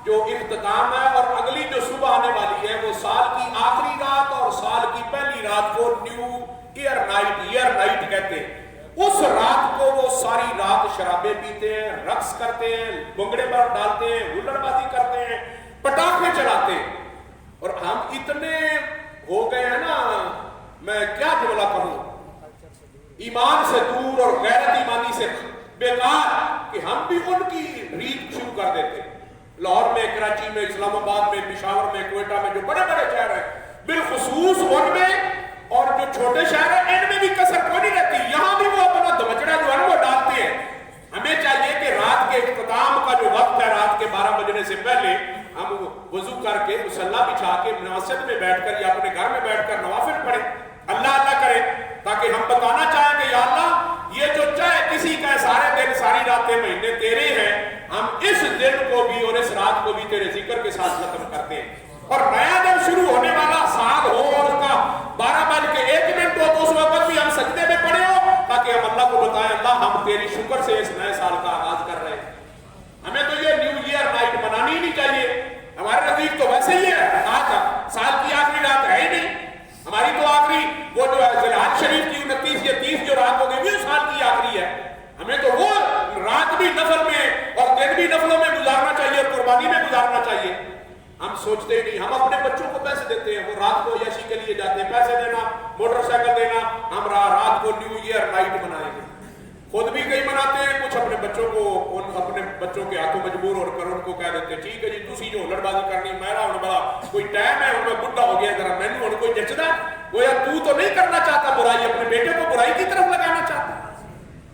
جو اختتام ہے اور اگلی جو صبح آنے والی ہے وہ سال کی آخری رات اور سال کی پہلی رات کو نیو ایئر نائٹ کہتے ہیں. اس رات کو وہ ساری رات شرابیں پیتے ہیں، رقص کرتے ہیں، بھنگڑے پر ڈالتے ہیں، ہلڑ بازی کرتے ہیں، پٹاخے چلاتے ہیں. اور ہم اتنے ہو گئے ہیں نا، میں کیا جملہ کہوں، ایمان سے دور اور غیرت ایمانی سے بیکار، کہ ہم بھی ان کی ریت شروع کر دیتے. لاہور میں، کراچی میں، اسلام آباد میں، پشاور میں، کوئٹہ میں، جو بڑے بڑے شہر ہیں بالخصوص ان میں، اور جو چھوٹے شہر ہیں ان میں بھی کسر کوئی نہیں رہتی. یہاں بھی وہ اپنا دمچڑا جو ہے نا وہ ڈالتے ہیں. ہمیں چاہیے کہ رات کے اختتام کا جو وقت ہے، رات کے 12 بجنے سے پہلے ہم وضو کر کے مصلی بچھا کے مسجد میں بیٹھ کر یا اپنے گھر میں بیٹھ کر نوافل پڑھیں، اللہ کریں، تاکہ ہم بتانا چاہیں کہ یا اللہ یہ جو چاہے کسی کا سارے دن ساری راتیں مہینے تیرے ہیں، ہم اس دن کو بھی اور اس رات کو بھی تیرے ذکر کے ساتھ ختم کرتے ہیں. اور نیا دن شروع ہونے والا سال ہو اور اس کا 12:01 ہو تو اس وقت بھی ہم سجدے میں پڑے ہو، تاکہ ہم اللہ کو بتائیں اللہ ہم تیری شکر سے اس نئے سال کا آغاز کر رہے ہیں. ہمیں تو یہ نیو ایئر نائٹ منانی ہی نہیں چاہیے. ہمارے نزدیک تو ویسے ہی ہے، آج سال کی آخری رات ہے ہی نہیں. ہماری تو آخری وہ جو ہے ذی الحج شریف کی 29 یا 30 جو رات ہوگی وہ سال کی آخری ہے. ہمیں تو وہ رات بھی نفل میں اور دن بھی نفلوں میں گزارنا چاہیے اور قربانی میں گزارنا چاہیے. ہم سوچتے ہی نہیں. ہم اپنے بچوں کو پیسے دیتے ہیں، وہ رات کو عیاشی کے لیے جاتے ہیں، پیسے دینا، موٹر سائیکل دینا، ہم رات کو نیو ایئر نائٹ منائیں گے. خود بھی کئی مناتے ہیں، کچھ اپنے بچوں کو اپنے بچوں کے ہاتھوں مجبور ہو کر ان کو کہہ دیتے ہیں ٹھیک ہے جی تسی جو ہلڑ بازی کرنی میرا ہوں بڑا کوئی ٹائم ہے، ان میں بڈھا ہو گیا ذرا میں نے کوئی جچدا گویا تو نہیں کرنا چاہتا برائی، اپنے بیٹے کو برائی کی طرف لگانا چاہتا.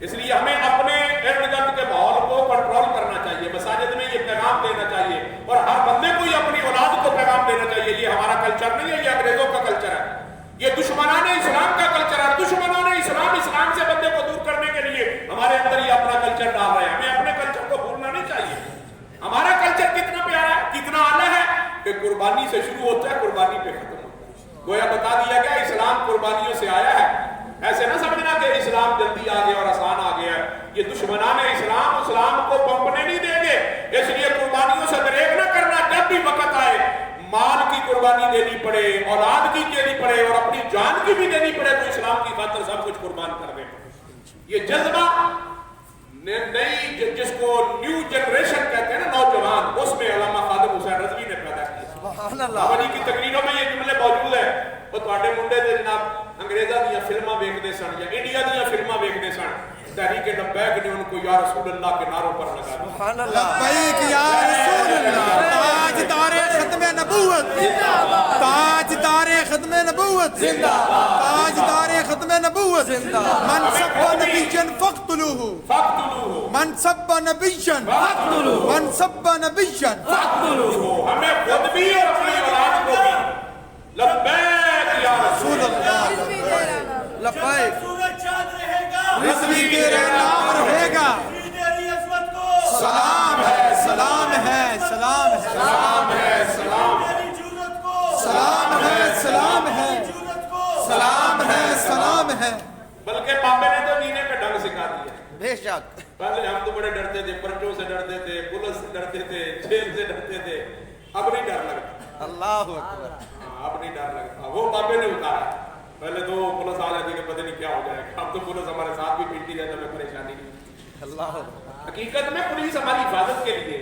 اس لیے ہمیں اپنے ارد گرد کے ماحول کو کنٹرول کرنا چاہیے، مساجد میں یہ پیغام دینا چاہیے اور ہر بندے کو یہ اپنی اولاد کو پیغام دینا چاہیے. یہ ہمارا کلچر نہیں ہے، یہ انگریزوں کا کلچر ہے، یہ دشمنان اسلام کا کلچر ہے. دشمنان اسلام سے بندے کو دور کرنے کے لیے ہمارے اندر یہ اپنا کلچر ڈال رہے ہیں. ہمیں اپنے کلچر کو بھولنا نہیں چاہیے. ہمارا کلچر کتنا پیارا ہے، کتنا اعلیٰ ہے کہ قربانی سے شروع ہوتا ہے، قربانی پہ ختم ہوتا ہے. گویا بتا دیا گیا اسلام قربانیوں سے آیا ہے. ایسے نہ سمجھنا کہ اسلام جلدی آ گیا اور آسان آ گیا ہے. یہ دشمنان اسلام کو پمپنے نہیں دیں گے. اس لیے قربانیوں سے بریک نہ کرنا. جب بھی وقت آئے مال کی قربانی دینی پڑے، اولاد کی دینی پڑے اور اپنی جان کی بھی دینی پڑے تو اسلام کی خاطر سب کچھ قربان کر دیں. یہ جذبہ نئی جس کو نیو جنریشن کہتے ہیں نا، نوجوان، اس میں علامہ خادم حسین رضوی نے پیدا کیا. سبحان اللہ. بابا جی کی تقریروں میں یہ جملے موجود ہیں. وہ تواڈے منڈے تے جناب انگریزاں دیاں فلماں ویکھدے سن یا انڈیا دیاں فلماں ویکھدے سن. تحریک لبیک نے ان کو یا رسول اللہ کے نعروں پر لگا دیا. سبحان اللہ. لبیک یا رسول اللہ. تاجدار ختم نبوت زندہ باد. تاجدار ختم نبوت زندہ باد. تاجدار ختم نبوت زندہ باد. من سب نبیا فاقتلوه. من سب نبیا فاقتلوه. من سب نبیا فاقتلوه. ہمیں خود بھی اور اپنی اولاد کو بھی لبیک یا رسول اللہ. لبیک. رضوی تیرے نام رہے گا. سلام ہے، سلام ہے، سلام ہے، سلام ہے، سلام سلام ہے، سلام ہے، سلام ہے، سلام ہے. بلکہ پاپے نے تو جینے کا ڈھنگ سکھا دیا. بے شک. پہلے ہم تو بڑے ڈرتے تھے، پرچوں سے ڈرتے تھے، پولیس سے ڈرتے تھے، جیل سے ڈرتے تھے، اب نہیں ڈر لگتا، اللہ اکبر، اب نہیں ڈر لگتا. وہ بابے نے اتارا. پہلے تو پولیس آ جاتی کہ پتہ نہیں کیا ہو جائے گا، اب تو پولیس ہمارے ساتھ بھی پیٹتی رہتا، ہمیں پریشانی نہیں. اللہ اکبر. حقیقت میں پولیس ہماری حفاظت کے لیے،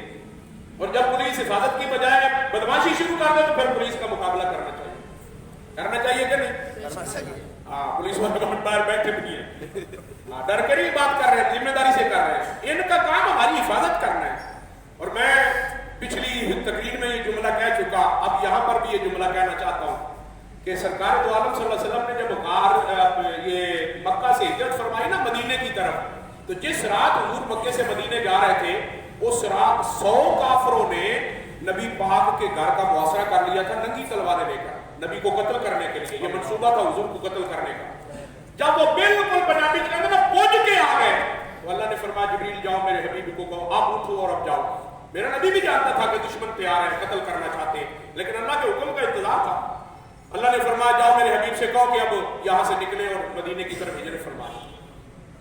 اور جب پولیس حفاظت کی بجائے بدماشی شروع کر دے تو پھر پولیس کا مقابلہ کرنا چاہیے کہ نہیں؟ کرنا چاہیے. ہاں، پولیس والے باہر بیٹھے بھی ہیں، ڈر کر ہی بات کر رہے ہیں، ذمہ داری سے کر رہے ہیں. ان کا کام ہماری حفاظت کرنا ہے. اور میں پچھلی تقریر میں یہ جملہ کہہ چکا، اب یہاں پر بھی یہ جملہ کہنا چاہتا ہوں کہ سرکار دو عالم صلی اللہ علیہ وسلم نے جب یہ مکہ سے ہجرت فرمائی نا مدینے کی طرف، تو جس رات حضور مکے سے مدینے جا رہے تھے، اس رات 100 کافروں نے نبی پاک کے گھر کا محاصرہ کر لیا تھا ننگی تلواریں لے کر، نبی کو قتل کرنے کے لیے. یہ منصوبہ تھا حضور کو قتل کرنے کا. جب وہ بالکل پنجابی کے اندر پہنچ کے آ گئے تو اللہ نے فرمایا جبریل جاؤ میرے حبیب کو کہو آپ اٹھو اور اب جاؤ. میرا نبی بھی جانتا تھا کہ دشمن تیار ہے، قتل کرنا چاہتے ہیں، لیکن اللہ کے حکم کا انتظار تھا. اللہ نے فرمایا جاؤ میرے حبیب سے کہو کہ اب یہاں سے نکلے اور مدینے کی طرف ہجرت فرمائے.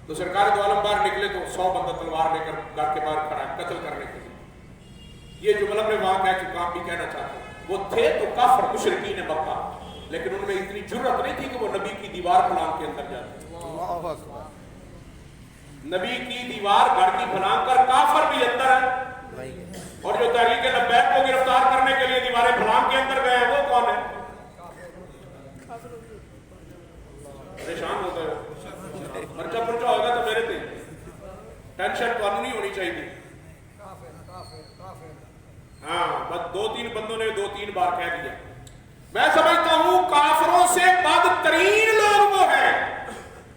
تو سرکار دو عالم باہر نکلے تو 100 بندہ تلوار لے کر گھر کے باہر کھڑا ہے قتل کرنے کے لیے. یہ جملہ میں وہاں کہہ چکا، آپ بھی کہنا چاہتے ہیں. وہ تھے تو کافر مشرکین مکہ، لیکن ان میں اتنی جرأت نہیں تھی کہ وہ نبی کی دیوار پھلانگ کے اندر جاتے. اللہ اکبر. نبی کی دیوار گھر کی پھلانگ کر کافر بھی اندر ہے، اور جو تحریک لبیک کو گرفتار کرنے کے لیے دیواریں پھلانگ کے اندر گئے وہ کون ہے؟ پریشان ہوتا ہے. مرچہ پرچہ ہوگا تو میرے تھے، ٹینشن تو نہیں ہونی چاہیے تھی. ہاں بس 2-3 بندوں نے 2-3 بار کہہ دیا. میں سمجھتا ہوں کافروں سے بدترین لوگ وہ ہیں،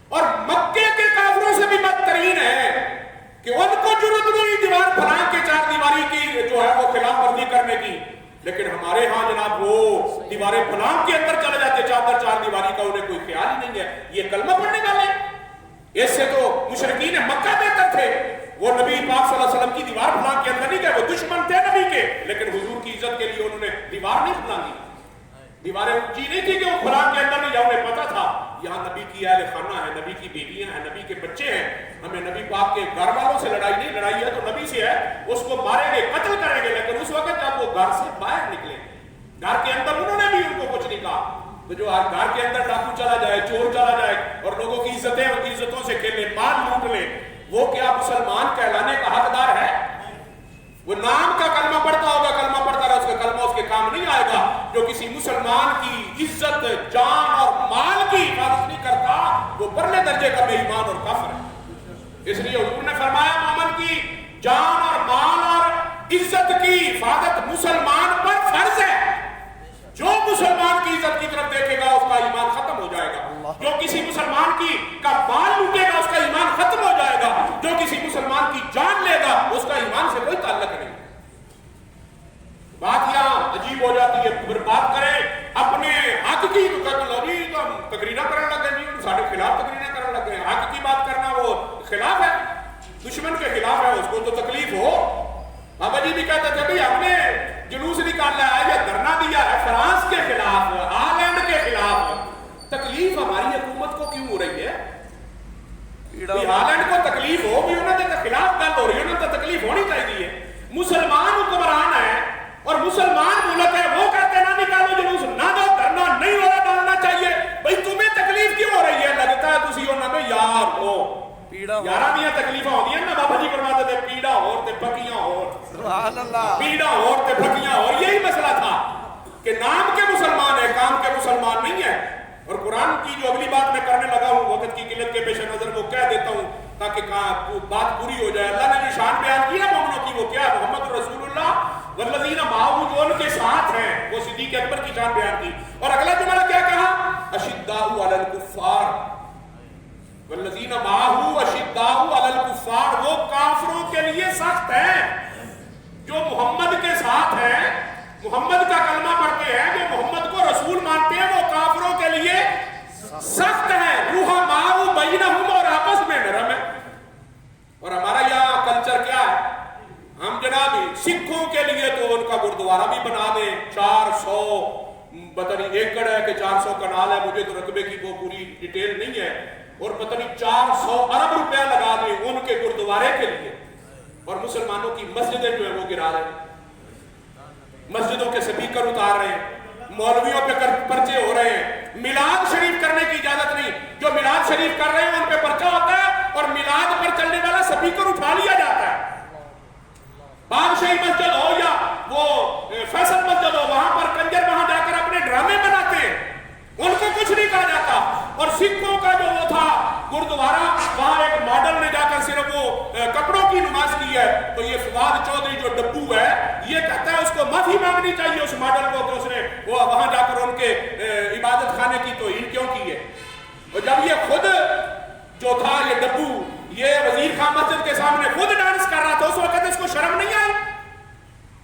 اور مکے کے کافروں سے بھی بدترین ہے کہ ان کو جرأت نہیں دیوار پھلانگ کے 4 دیواری کی جو ہے وہ خلاف ورزی کرنے کی. لیکن ہمارے ہاں جناب وہ دیواریں پھلانگ کے اندر چلے جاتے، 4 دیواری کا انہیں کوئی خیال ہی نہیں ہے. یہ کلمہ پڑھنے والے، اس سے تو مشرکین مکہ بہتر تھے. وہ نبی پاک صلی اللہ علیہ وسلم کی دیوار پھلانگ کے اندر نہیں گئے، وہ دشمن تھے نبی کے، لیکن حضور کی عزت کے لیے انہوں نے دیوار نہیں پھلانگی. دیواریں اونچی نہیں تھی کہ وہ پھلانگ کے اندر نہیں جاؤ. انہیں پتا تھا یہاں نبی کی اہل خانہ ہے، نبی کی بیویاں ہیں، نبی کے بچے ہیں، ہمیں نبی پاک کے گھر والوں سے لڑائی نہیں، لڑائی ہے تو نبی سے ہے، اس کو ماریں گے قتل کریں گے. لیکن اس وقت جب وہ گھر سے باہر نکلے، گھر کے اندر انہوں نے بھی ان کو کچھ نہیں کہا. تو جو گھر کے اندر ڈاکو چلا جائے، چور چلا جائے اور لوگوں کی عزتوں سے کھیلے، مال لوٹ لے، وہ کیا مسلمان کہلانے کا حقدار ہے؟ وہ نام کا کلمہ پڑھتا ہوگا، کلمہ پڑھتا رہا، اس کا کلمہ اس کے کام نہیں آئے گا. جو کسی مسلمان کی عزت، جان اور مال کی حفاظت نہیں کرتا وہ پرلے درجے کا بے ایمان اور کافر ہے. اس لیے حضور نے فرمایا مومن کی جان اور مال اور عزت کی حفاظت مسلمان پر فرض ہے. جو مسلمان کی عزت کی طرف دیکھے گا اس کا ایمان ختم ہو جائے گا. جو کسی مسلمان کی کا مال لوٹے گا اس کا ایمان ختم ہو جائے گا. جو کسی مسلمان کی جان لے گا اس کا ایمان سے کوئی تعلق نہیں. بات یہاں عجیب ہو جاتی ہے. پھر بات کریں اپنے حق کی تو ہم تقریریں کرنے لگے، نہیں سارے خلاف تقریریں کرنے لگے. حق کی بات کرنا وہ خلاف ہے، دشمن کے خلاف ہے، اس کو تو تکلیف ہو. بابا جی بھی کہتے تھے ہم نے جلوس نکالا ہے یا دھرنا دیا ہے فرانس کے خلاف، ہالینڈ کے خلاف. تکلیف ہماری حکومت کو کیوں ہو رہی ہے؟ ہالینڈ کو تکلیف ہو بھی انہوں نے خلاف گل ہو رہی ہے، انہوں نے تکلیف ہونی چاہیے. مسلمان حکمران ہے اور مسلمان ملک ہے، وہ کہتے ہیں نہ نکالو جلوس، نہ دو دھرنا، نہیں ہو رہا ڈالنا چاہیے. بھائی تمہیں تکلیف کیوں ہو رہی ہے؟ لگتا ہے تسی انہوں نے یار ہو یارہ دیا تکلیفاں ہوتی ہیں نا. بابا جی فرماتے تھے پیڑا ہور تے پکیاں ہور، سبحان اللہ، پیڑا ہور تے پکیاں ہور. یہی مسئلہ تھا کہ نام کے مسلمان ہے، کام کے مسلمان نہیں ہے. اور قرآن کی جو اگلی بات میں کرنے لگا ہوں وقت کی قلت کے پیش نظر وہ کہہ دیتا ہوں تاکہ بات پوری ہو جائے. اللہ نے جو شان بیان کی نا مومنوں کی وہ کیا ہے؟ محمد رسول اللہ والذین معہ، جو ان کے ساتھ ہیں، وہ صدیق اکبر کی شان بیان کی. اور اگلا جملہ کیا کہا؟ اشداء علی الکفار والذین معہ اشداء علی الکفار، وہ کافروں کے لیے سخت ہیں. جو محمد کے ساتھ ہیں، محمد کا کلمہ پڑھتے ہیں، جو محمد کو رسول مانتے ہیں، وہ کافروں کے لیے سخت ہے. رحماء بینہم، اور آپس میں نرم ہے. اور ہمارا یہاں کلچر کیا ہے؟ ہم جناب سکھوں کے لیے تو ان کا گردوارہ بھی بنا دیں، 400 ایکڑ ہے کہ 400 کنال ہے، مجھے تو رقبے کی وہ پوری ڈیٹیل نہیں ہے. اور پتہ نہیں 400 ارب روپیہ لگا دیں ان کے گردوارے کے لیے، اور مسلمانوں کی مسجدیں جو ہیں وہ گرا رہے ہیں، مسجدوں کے سپیکر اتار رہے ہیں، مولویوں پہ پرچے ہو رہے ہیں، میلاد شریف کرنے کی اجازت نہیں، جو میلاد شریف کر رہے ہیں ان پہ پرچہ ہوتا ہے، اور میلاد پر چلنے والا سپیکر اٹھا لیا جاتا ہے۔ بادشاہی مسجد ہو یا وہ فیصل مسجد ہو، وہاں پر کنجر وہاں جا کر اپنے ڈرامے بناتے ہیں، ان کو کچھ نہیں کہا جاتا۔ اور سکھوں کا جو وہ تھا گردوارہ، وہاں ایک ماڈل نے جا کر صرف وہ کپڑوں کی نماز کی ہے، تو یہ فواد چودھری جو ڈبو ہے یہ کہتا ہے اس کو معافی مانگنی چاہیے اس ماڈل کو کہ اس نے وہ وہاں جا کر ان کے عبادت خانے کی توہین کیوں کی ہے۔ اور جب یہ خود جو تھا یہ ڈبو، یہ وزیر خان مسجد کے سامنے خود ڈانس کر رہا تھا، اس وقت اس کو شرم نہیں آئی؟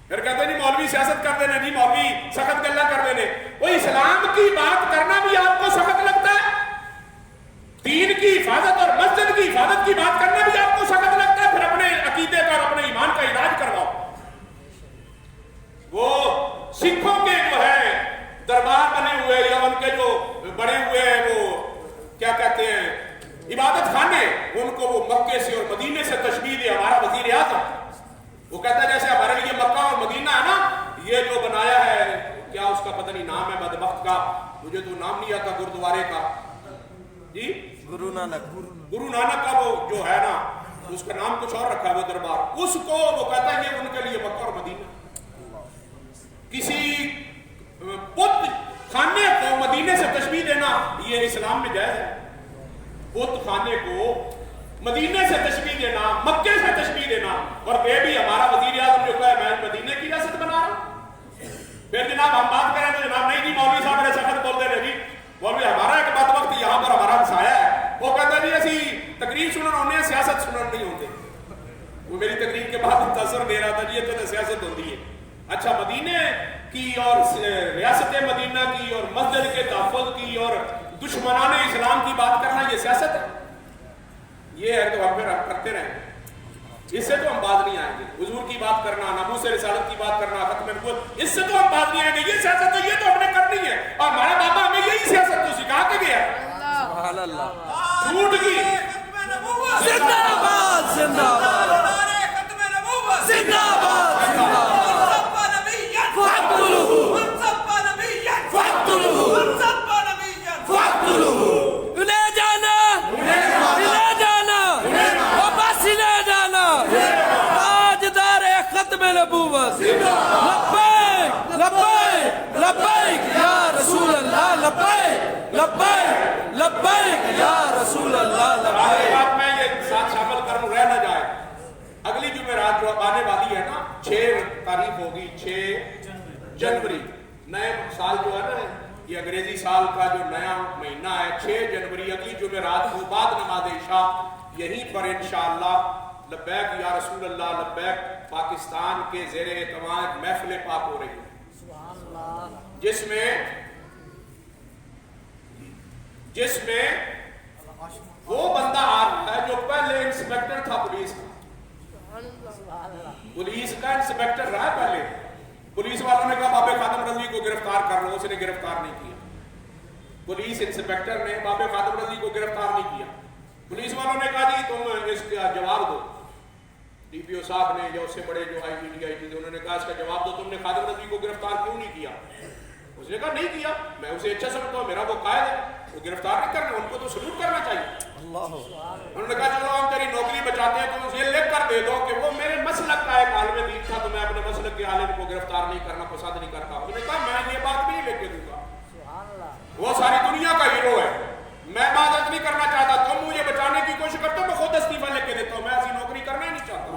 پھر کہتے ہیں نہیں مولوی سیاست کر دینے، نہیں مولوی سخت گلہ کر دینے۔ وہ اسلام کی بات کرنا بھی آپ کو سخت لگتا ہے؟ دین کی حفاظت اور مسجد کی حفاظت کی بات کرنا بھی آپ کو سخت لگتا ہے؟ پھر اپنے عقیدے کا اور اپنے ایمان کا علاج کرواؤ۔ وہ سکھوں کے جو ہے دربار بنے ہوئے یا ان کے جو بڑے ہوئے وہ کیا کہتے ہیں عبادت خانے، ان کو وہ مکے سے اور مدینے سے تشبیہ دے ہمارا وزیر اعظم۔ وہ کہتا ہے جیسے ہمارے لیے مکہ اور مدینہ ہے نا، یہ جو بنایا ہے کیا اس کا پتہ نہیں نام ہے بدبخت کا، مجھے تو نام نہیں آتا گردوارے کا، جی گرو نانک کا وہ جو ہے نا اس کا نام کچھ اور رکھا ہے وہ دربار، اس کو وہ کہتا ہے یہ ان کے لیے مکہ اور مدینہ۔ کسی بت خانے کو مدینے سے تشبیہ دینا یہ اسلام میں جائز ہے؟ بت خانے کو مدینے سے تشبیہ دینا، مکے سے تشبیہ دینا، اور بے بھی ہمارا وزیر اعظم جو کہا ہے میں مدینے کی ریاست بنا رہا ہوں۔ پھر جناب ہم بات کریں تو جناب نہیں جی مولوی صاحب نے سخت بول دے رہے جی مولوی ہمارا ایک بات وقت یہاں پر ہمارا ہمسایا ہے، وہ کہتا ہے جی اسی تقریر سنن ہونے سیاست سنن نہیں ہوتے۔ وہ میری تقریر کے بعد متاثر دے رہا تھا جی یہ تو سیاست ہوتی ہے۔ اچھا مدینے کی اور ریاست مدینہ کی اور مسجد کے تحفظ کی اور دشمنان اسلام کی بات کرنا یہ سیاست ہے؟ یہ ہے تو ہم پھر کرتے رہیں، اس سے تو ہم باز نہیں آئیں گے۔ حضور کی بات کرنا، ناموس رسالت کی بات کرنا، ختم نبوت، اس سے تو ہم باز نہیں آئیں گے۔ یہ سیاست تو یہ تو ہم نے کرنی ہے، اور ہمارا بابا ہمیں یہی سیاست تو سکھا کے گیا ہے۔ سبحان اللہ، جھوٹ کی زندہ باد، زندہ باد، زندہ باد، زندہ باد، نبوت لبیک لبیک لبیک یا رسول اللہ، لبیک لبیک لبیک یا رسول اللہ، لبیک۔ بات میں یہ ساتھ شامل کروں رہ نہ جائے، اگلی جمعرات جو آنے والی ہے نا 6 تاریخ ہوگی، 6 جنوری، نئے سال جو ہے نا یہ انگریزی سال کا جو نیا مہینہ ہے، 6 جنوری اگلی جمعرات کو بعد نماز عشاء یہیں پر انشاءاللہ لبیک یا رسول اللہ لبیک پاکستان کے زیر اہتمام ایک محفل پاک ہو رہی ہے، جس میں وہ بندہ آ رہا ہے جو پہلے انسپیکٹر تھا پولیس کا انسپیکٹر رہا پہلے۔ پولیس والوں نے کہا بابے خادم رضوی کو گرفتار کر لو، اس نے گرفتار نہیں کیا۔ پولیس انسپیکٹر نے بابے خادم رضوی کو گرفتار نہیں کیا۔ پولیس والوں نے کہا جی تم اس کا جواب دو، ڈی پی او صاحب نے یا اس سے بڑے جو آئی پی ڈی آئی تھے انہوں نے کہا اس کا جواب دو، تم نے خادم رضوی کو گرفتار کیوں نہیں کیا؟ اس نے کہا نہیں کیا، میں اسے اچھا سمجھتا ہوں، میرا وہ قائد ہے، وہ گرفتار نہیں کرنا، ان کو تو سلوٹ کرنا چاہیے۔ انہوں نے کہا چلو ہم تیری نوکری بچاتے ہیں، تم یہ لکھ کر دے دو کہ وہ میرے مسلک کا ایک عالم دین تھا تو میں اپنے مسلک کے عالم کو گرفتار نہیں کرنا پسند نہیں کرتا۔ انہوں نے کہا میں یہ بات نہیں لکھ کے دوں گا، وہ ساری دنیا کا ہیرو ہے، میں بات نہیں کرنا چاہتا، تم مجھے بچانے کی کوشش کرتے ہو، میں خود استعفیٰ لکھ کے دیتا ہوں، میں ایسی نوکری کرنا ہی نہیں چاہتا۔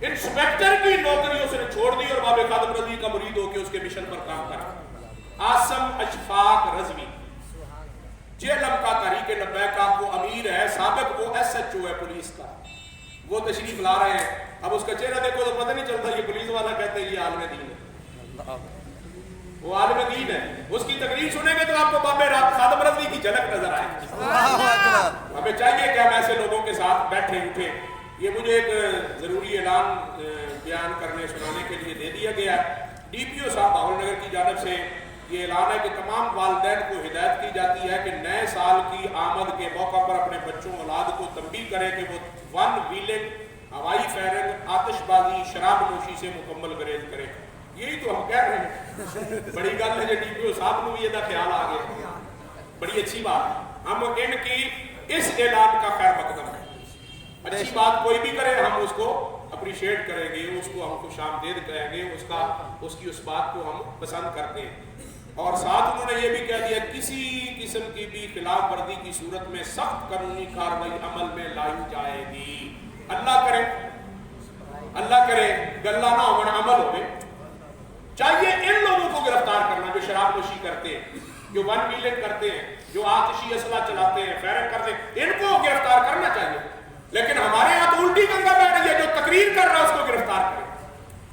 انسپیکٹر کی نوکری اس نے چھوڑ دی اور بابے خادم رضوی کا مرید ہو کے اس کے مشن پر کام کرا۔ عاصم اشفاق رضوی جیلم کا تحریک لبیک کا وہ امیر ہے، سابق وہ ایس ایچ او ہے پولیس کا، وہ تشریف لا رہے ہیں۔ اب اس کا چہرہ دیکھو تو پتہ نہیں چلتا یہ پولیس والا کہتے ہیں یہ عالم دین ہے، وہ عالم دین ہے۔ اس کی تقریر سنیں گے تو آپ کو بابے خادم رضوی کی جھلک نظر آئے گی۔ ہمیں چاہیے کہ ہم ایسے لوگوں کے ساتھ بیٹھے اٹھے۔ یہ مجھے ایک ضروری اعلان بیان کرنے سنانے کے لیے دے دیا گیا ہے۔ ڈی پی او صاحب بہاول نگر کی جانب سے یہ اعلان ہے کہ تمام والدین کو ہدایت کی جاتی ہے کہ نئے سال کی آمد کے موقع پر اپنے بچوں اولاد کو تنبیہ کریں کہ وہ ون ویلنگ، ہوائی فائرنگ، آتش بازی، شراب نوشی سے مکمل گریز کریں. یہی تو ہم کہہ رہے ہیں. بڑی گل ہے جی ڈی پی او صاحب کو بھی یہ خیال آ گیا، بڑی اچھی بات. ہم ان کی اس اعلان کا خیر مقدم ہے. اچھی بات کوئی بھی کرے ہم اس کو اپریشیٹ کریں گے، اس کو ہم خوش آمدید کہیں گے، اس کی اس بات کو ہم پسند کرتے ہیں. اور ساتھ انہوں نے یہ بھی کہہ دیا کسی قسم کی بھی خلاف ورزی کی صورت میں سخت قانونی کارروائی عمل میں لائی جائے گی. اللہ کرے گلہ نہ ہو عمل ہوئے. چاہیے ان لوگوں کو گرفتار کرنا جو شراب نوشی کرتے ہیں، جو ون ویلنگ کرتے ہیں، جو آتشی اسلحہ چلاتے ہیں، فائرنگ کرتے ہیں، ان کو گرفتار کرنا چاہیے. لیکن ہمارے یہاں تو الٹی گنگا بہ رہی ہے. جو تقریر کر رہا ہے اس کو گرفتار کرے،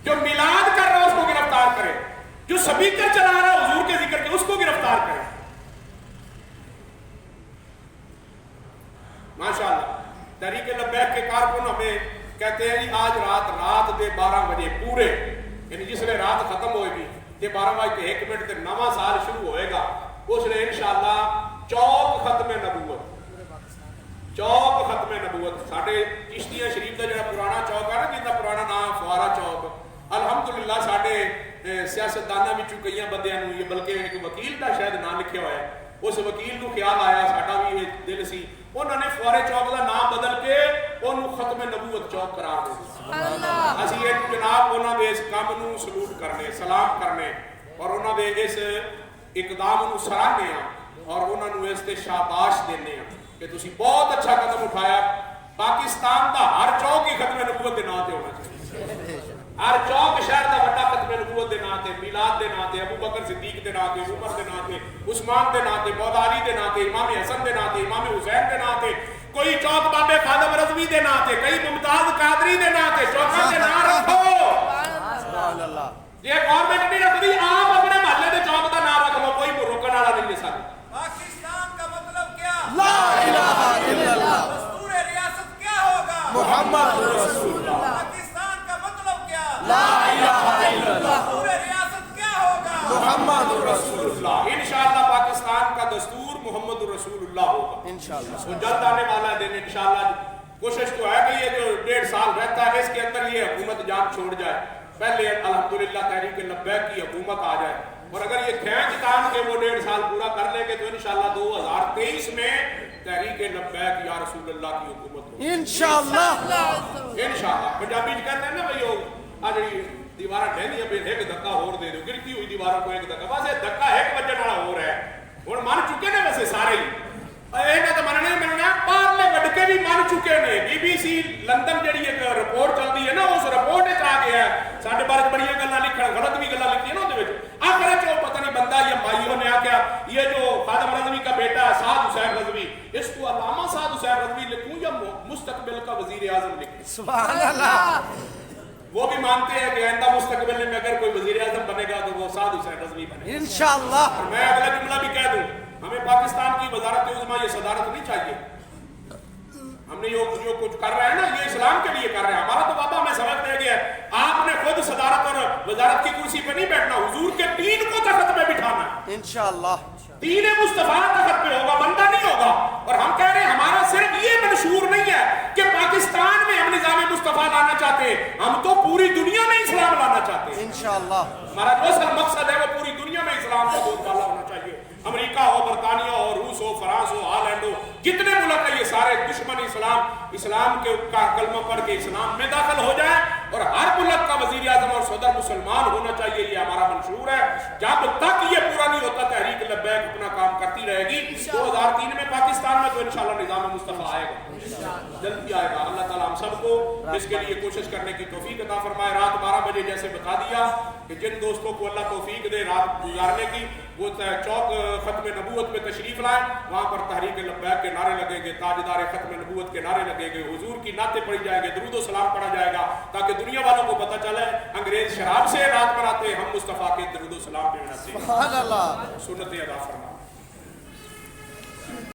جو میلاد کر رہا ہے اس کو گرفتار کرے، جو سپیکر چلا رہا ہے حضور کے ذکر کے اس کو گرفتار کرے. ماشاءاللہ تحریک لبیک کے کارکن ہمیں کہتے ہیں جی آج رات دے 12 بجے پورے، یعنی جس نے رات ختم ہوئے گی یہ 12 بجے 1 منٹ تے نواں سال شروع ہوئے گا، اس نے انشاءاللہ چوک ختم نبوت ساڈے چشتیاں شریف کا جڑا پرانا چوک ہے نا، جن کا پرانا نام فوارا چوک، الحمدللہ ساڈے سیاستداناں وچوں کئی بندیاں نوں، یہ بلکہ ایک وکیل دا شاید نام لکھیا ہوا ہے، اس وکیل نو خیال آیا، ساڈا بھی یہ دل سی، انہوں نے فوارے چوک کا نام بدل کے انہوں ختم نبوت چوک قرار دیا. اسی ایک جناب انہوں نے اس کام نو سلوٹ کرنے، سلام کرنے اور انہوں نے اس اقدام نو سراہنے اور انہوں نے اس تے شاباش دینے کہ تسی بہت اچھا قدم اٹھایا. پاکستان دا ہر چوک ہی ختم نبوت دے نام تے ہونا چاہیے. ہر چوک شہر دا بڑا ختم نبوت دے نام تے، میلاد دے نام تے، ابو بکر صدیق دے نام تے، عمر دے نام تے، عثمان دے نام تے، مولا علی دے نام تے، امام حسن دے نام تے، امام حسین دے نام تے، کوئی چوک بابے خادم رضوی دے نام تے، کئی ممتاز قادری دے نام تے. چوکاں دے نام رکھو. سبحان اللہ. یہ گورنمنٹ نہیں رکھتی، آپ اپنے محلے دے چوک دا نام رکھ لو، کوئی روکن والا نہیں ہے. سارے پاکستان کا مطلب کیا؟ لا الہ الا اللہ دستور ریاست کیا ہوگا؟ محمد رسول اللہ. پاکستان کا مطلب کیا؟ لا الہ الا اللہ دستور ریاست کیا ہوگا؟ محمد رسول اللہ. انشاءاللہ پاکستان کا دستور محمد رسول اللہ ہوگا انشاءاللہ. وہ جلد آنے والا ہے دن انشاءاللہ. کوشش تو ہے کہ یہ جو 1.5 سال رہتا ہے اس کے اندر یہ حکومت جان چھوڑ جائے. پہلے الحمدللہ تحریک لبیک کی حکومت آ جائے، اور اگر یہ کھینچ تان کے وہ 1.5 سال پورا کر لیں گے تو انشاءاللہ 2023 میں تحریک لبیک یا رسول اللہ کی حکومت ہوگی انشاءاللہ. پنجابی کہتے ہیں نا بھائی وہ جی دیوارہ ڈہنی ہے ایک دھکا ہور دے دو، گرتی ہوئی دیواروں کو ایک دھکا، بس یہ دھکا ایک بجن والا ہو رہا ہے. ہوں من چکے نے ویسے سارے ہی، یہ تو مننا ہی مننا، پارلے وڈ کے بھی من چکے نے. بی بی سی لندن جڑی ایک رپورٹ چلتی ہے نا، اس رپورٹ آ گیا ہے سارے بارے بڑی گلا لکھن، غلط بھی گلا لکھی نا وہ آخر چو پتہ نہیں بندہ یہ بھائیوں نے آ کیا یہ جو خادم رضوی کا بیٹا ہے سعد حسین رضوی، اس کو علامہ سعد حسین رضوی لکھوں یا مستقبل کا وزیر اعظم لکھوں؟ سبحان اللہ. وہ بھی مانتے ہیں کہ آئندہ مستقبل میں اگر کوئی وزیر اعظم بنے گا تو وہ سعد حسین رضوی بنے گا انشاءاللہ. اور میں اگلا جملہ بھی کہہ دوں، ہمیں پاکستان کی وزارت عظمیٰ یہ صدارت نہیں چاہیے. ہم نے جو کچھ کر رہے ہیں نا یہ اسلام کے لیے کر رہے ہیں. ہمارا تو بابا ہمیں سبق دے گیا ہے، آپ نے خود صدارت اور وزارت کی کرسی پہ نہیں بیٹھنا، حضور کے دین کو تخت پہ بٹھانا ہے. انشاءاللہ دین مصطفیٰ تخت پہ ہوگا، بندہ نہیں ہوگا. اور ہم کہہ رہے ہیں ہمارا صرف یہ منشور نہیں ہے کہ پاکستان میں ہم نظام مصطفیٰ لانا چاہتے ہیں، ہم تو پوری دنیا میں اسلام لانا چاہتے ہیں. انشاءاللہ. ہمارا جو اصل مقصد ہے وہ پوری دنیا میں اسلام کا بول بالا ہونا چاہیے. امریکہ ہو، برطانیہ ہو، روس ہو، فرانس ہو، ہالینڈ ہو، جتنے ملک ہیں یہ سارے دشمن اسلام کے کلمہ پڑھ کے اسلام میں داخل ہو جائیں، اور ہر ملک کا وزیر اعظم اور صدر مسلمان ہونا چاہیے. یہ ہمارا منشور ہے. جب تک یہ پورا نہیں ہوتا تحریک لبیک اپنا کام کرتی رہے گی. 2003 میں پاکستان میں تو انشاءاللہ نظام مصطفیٰ آئے گا، جلدی آئے گا. اللہ تعالیٰ ہم سب کو اس کے لیے کوشش کرنے کی توفیق عطا فرمائے. رات 12 بجے جیسے بتا دیا کہ جن دوستوں کو اللہ توفیق دے رات گزارنے کی، وہ چوک ختم نبوت پہ تشریف لائیں. وہاں پر تحریک لبیک کے نعرے لگیں گے، تاجدار ختم نبوت کے نعرے لگیں گے، حضور کی نعتیں پڑھی جائیں گے، درود و سلام پڑھا جائے گا، تاکہ دنیا والوں کو پتہ چلے انگریز شراب سے رات مناتے، ہم مصطفیٰ کے درود و سلام پہ مناتے ہیں. سبحان اللہ. سنت ادا فرما.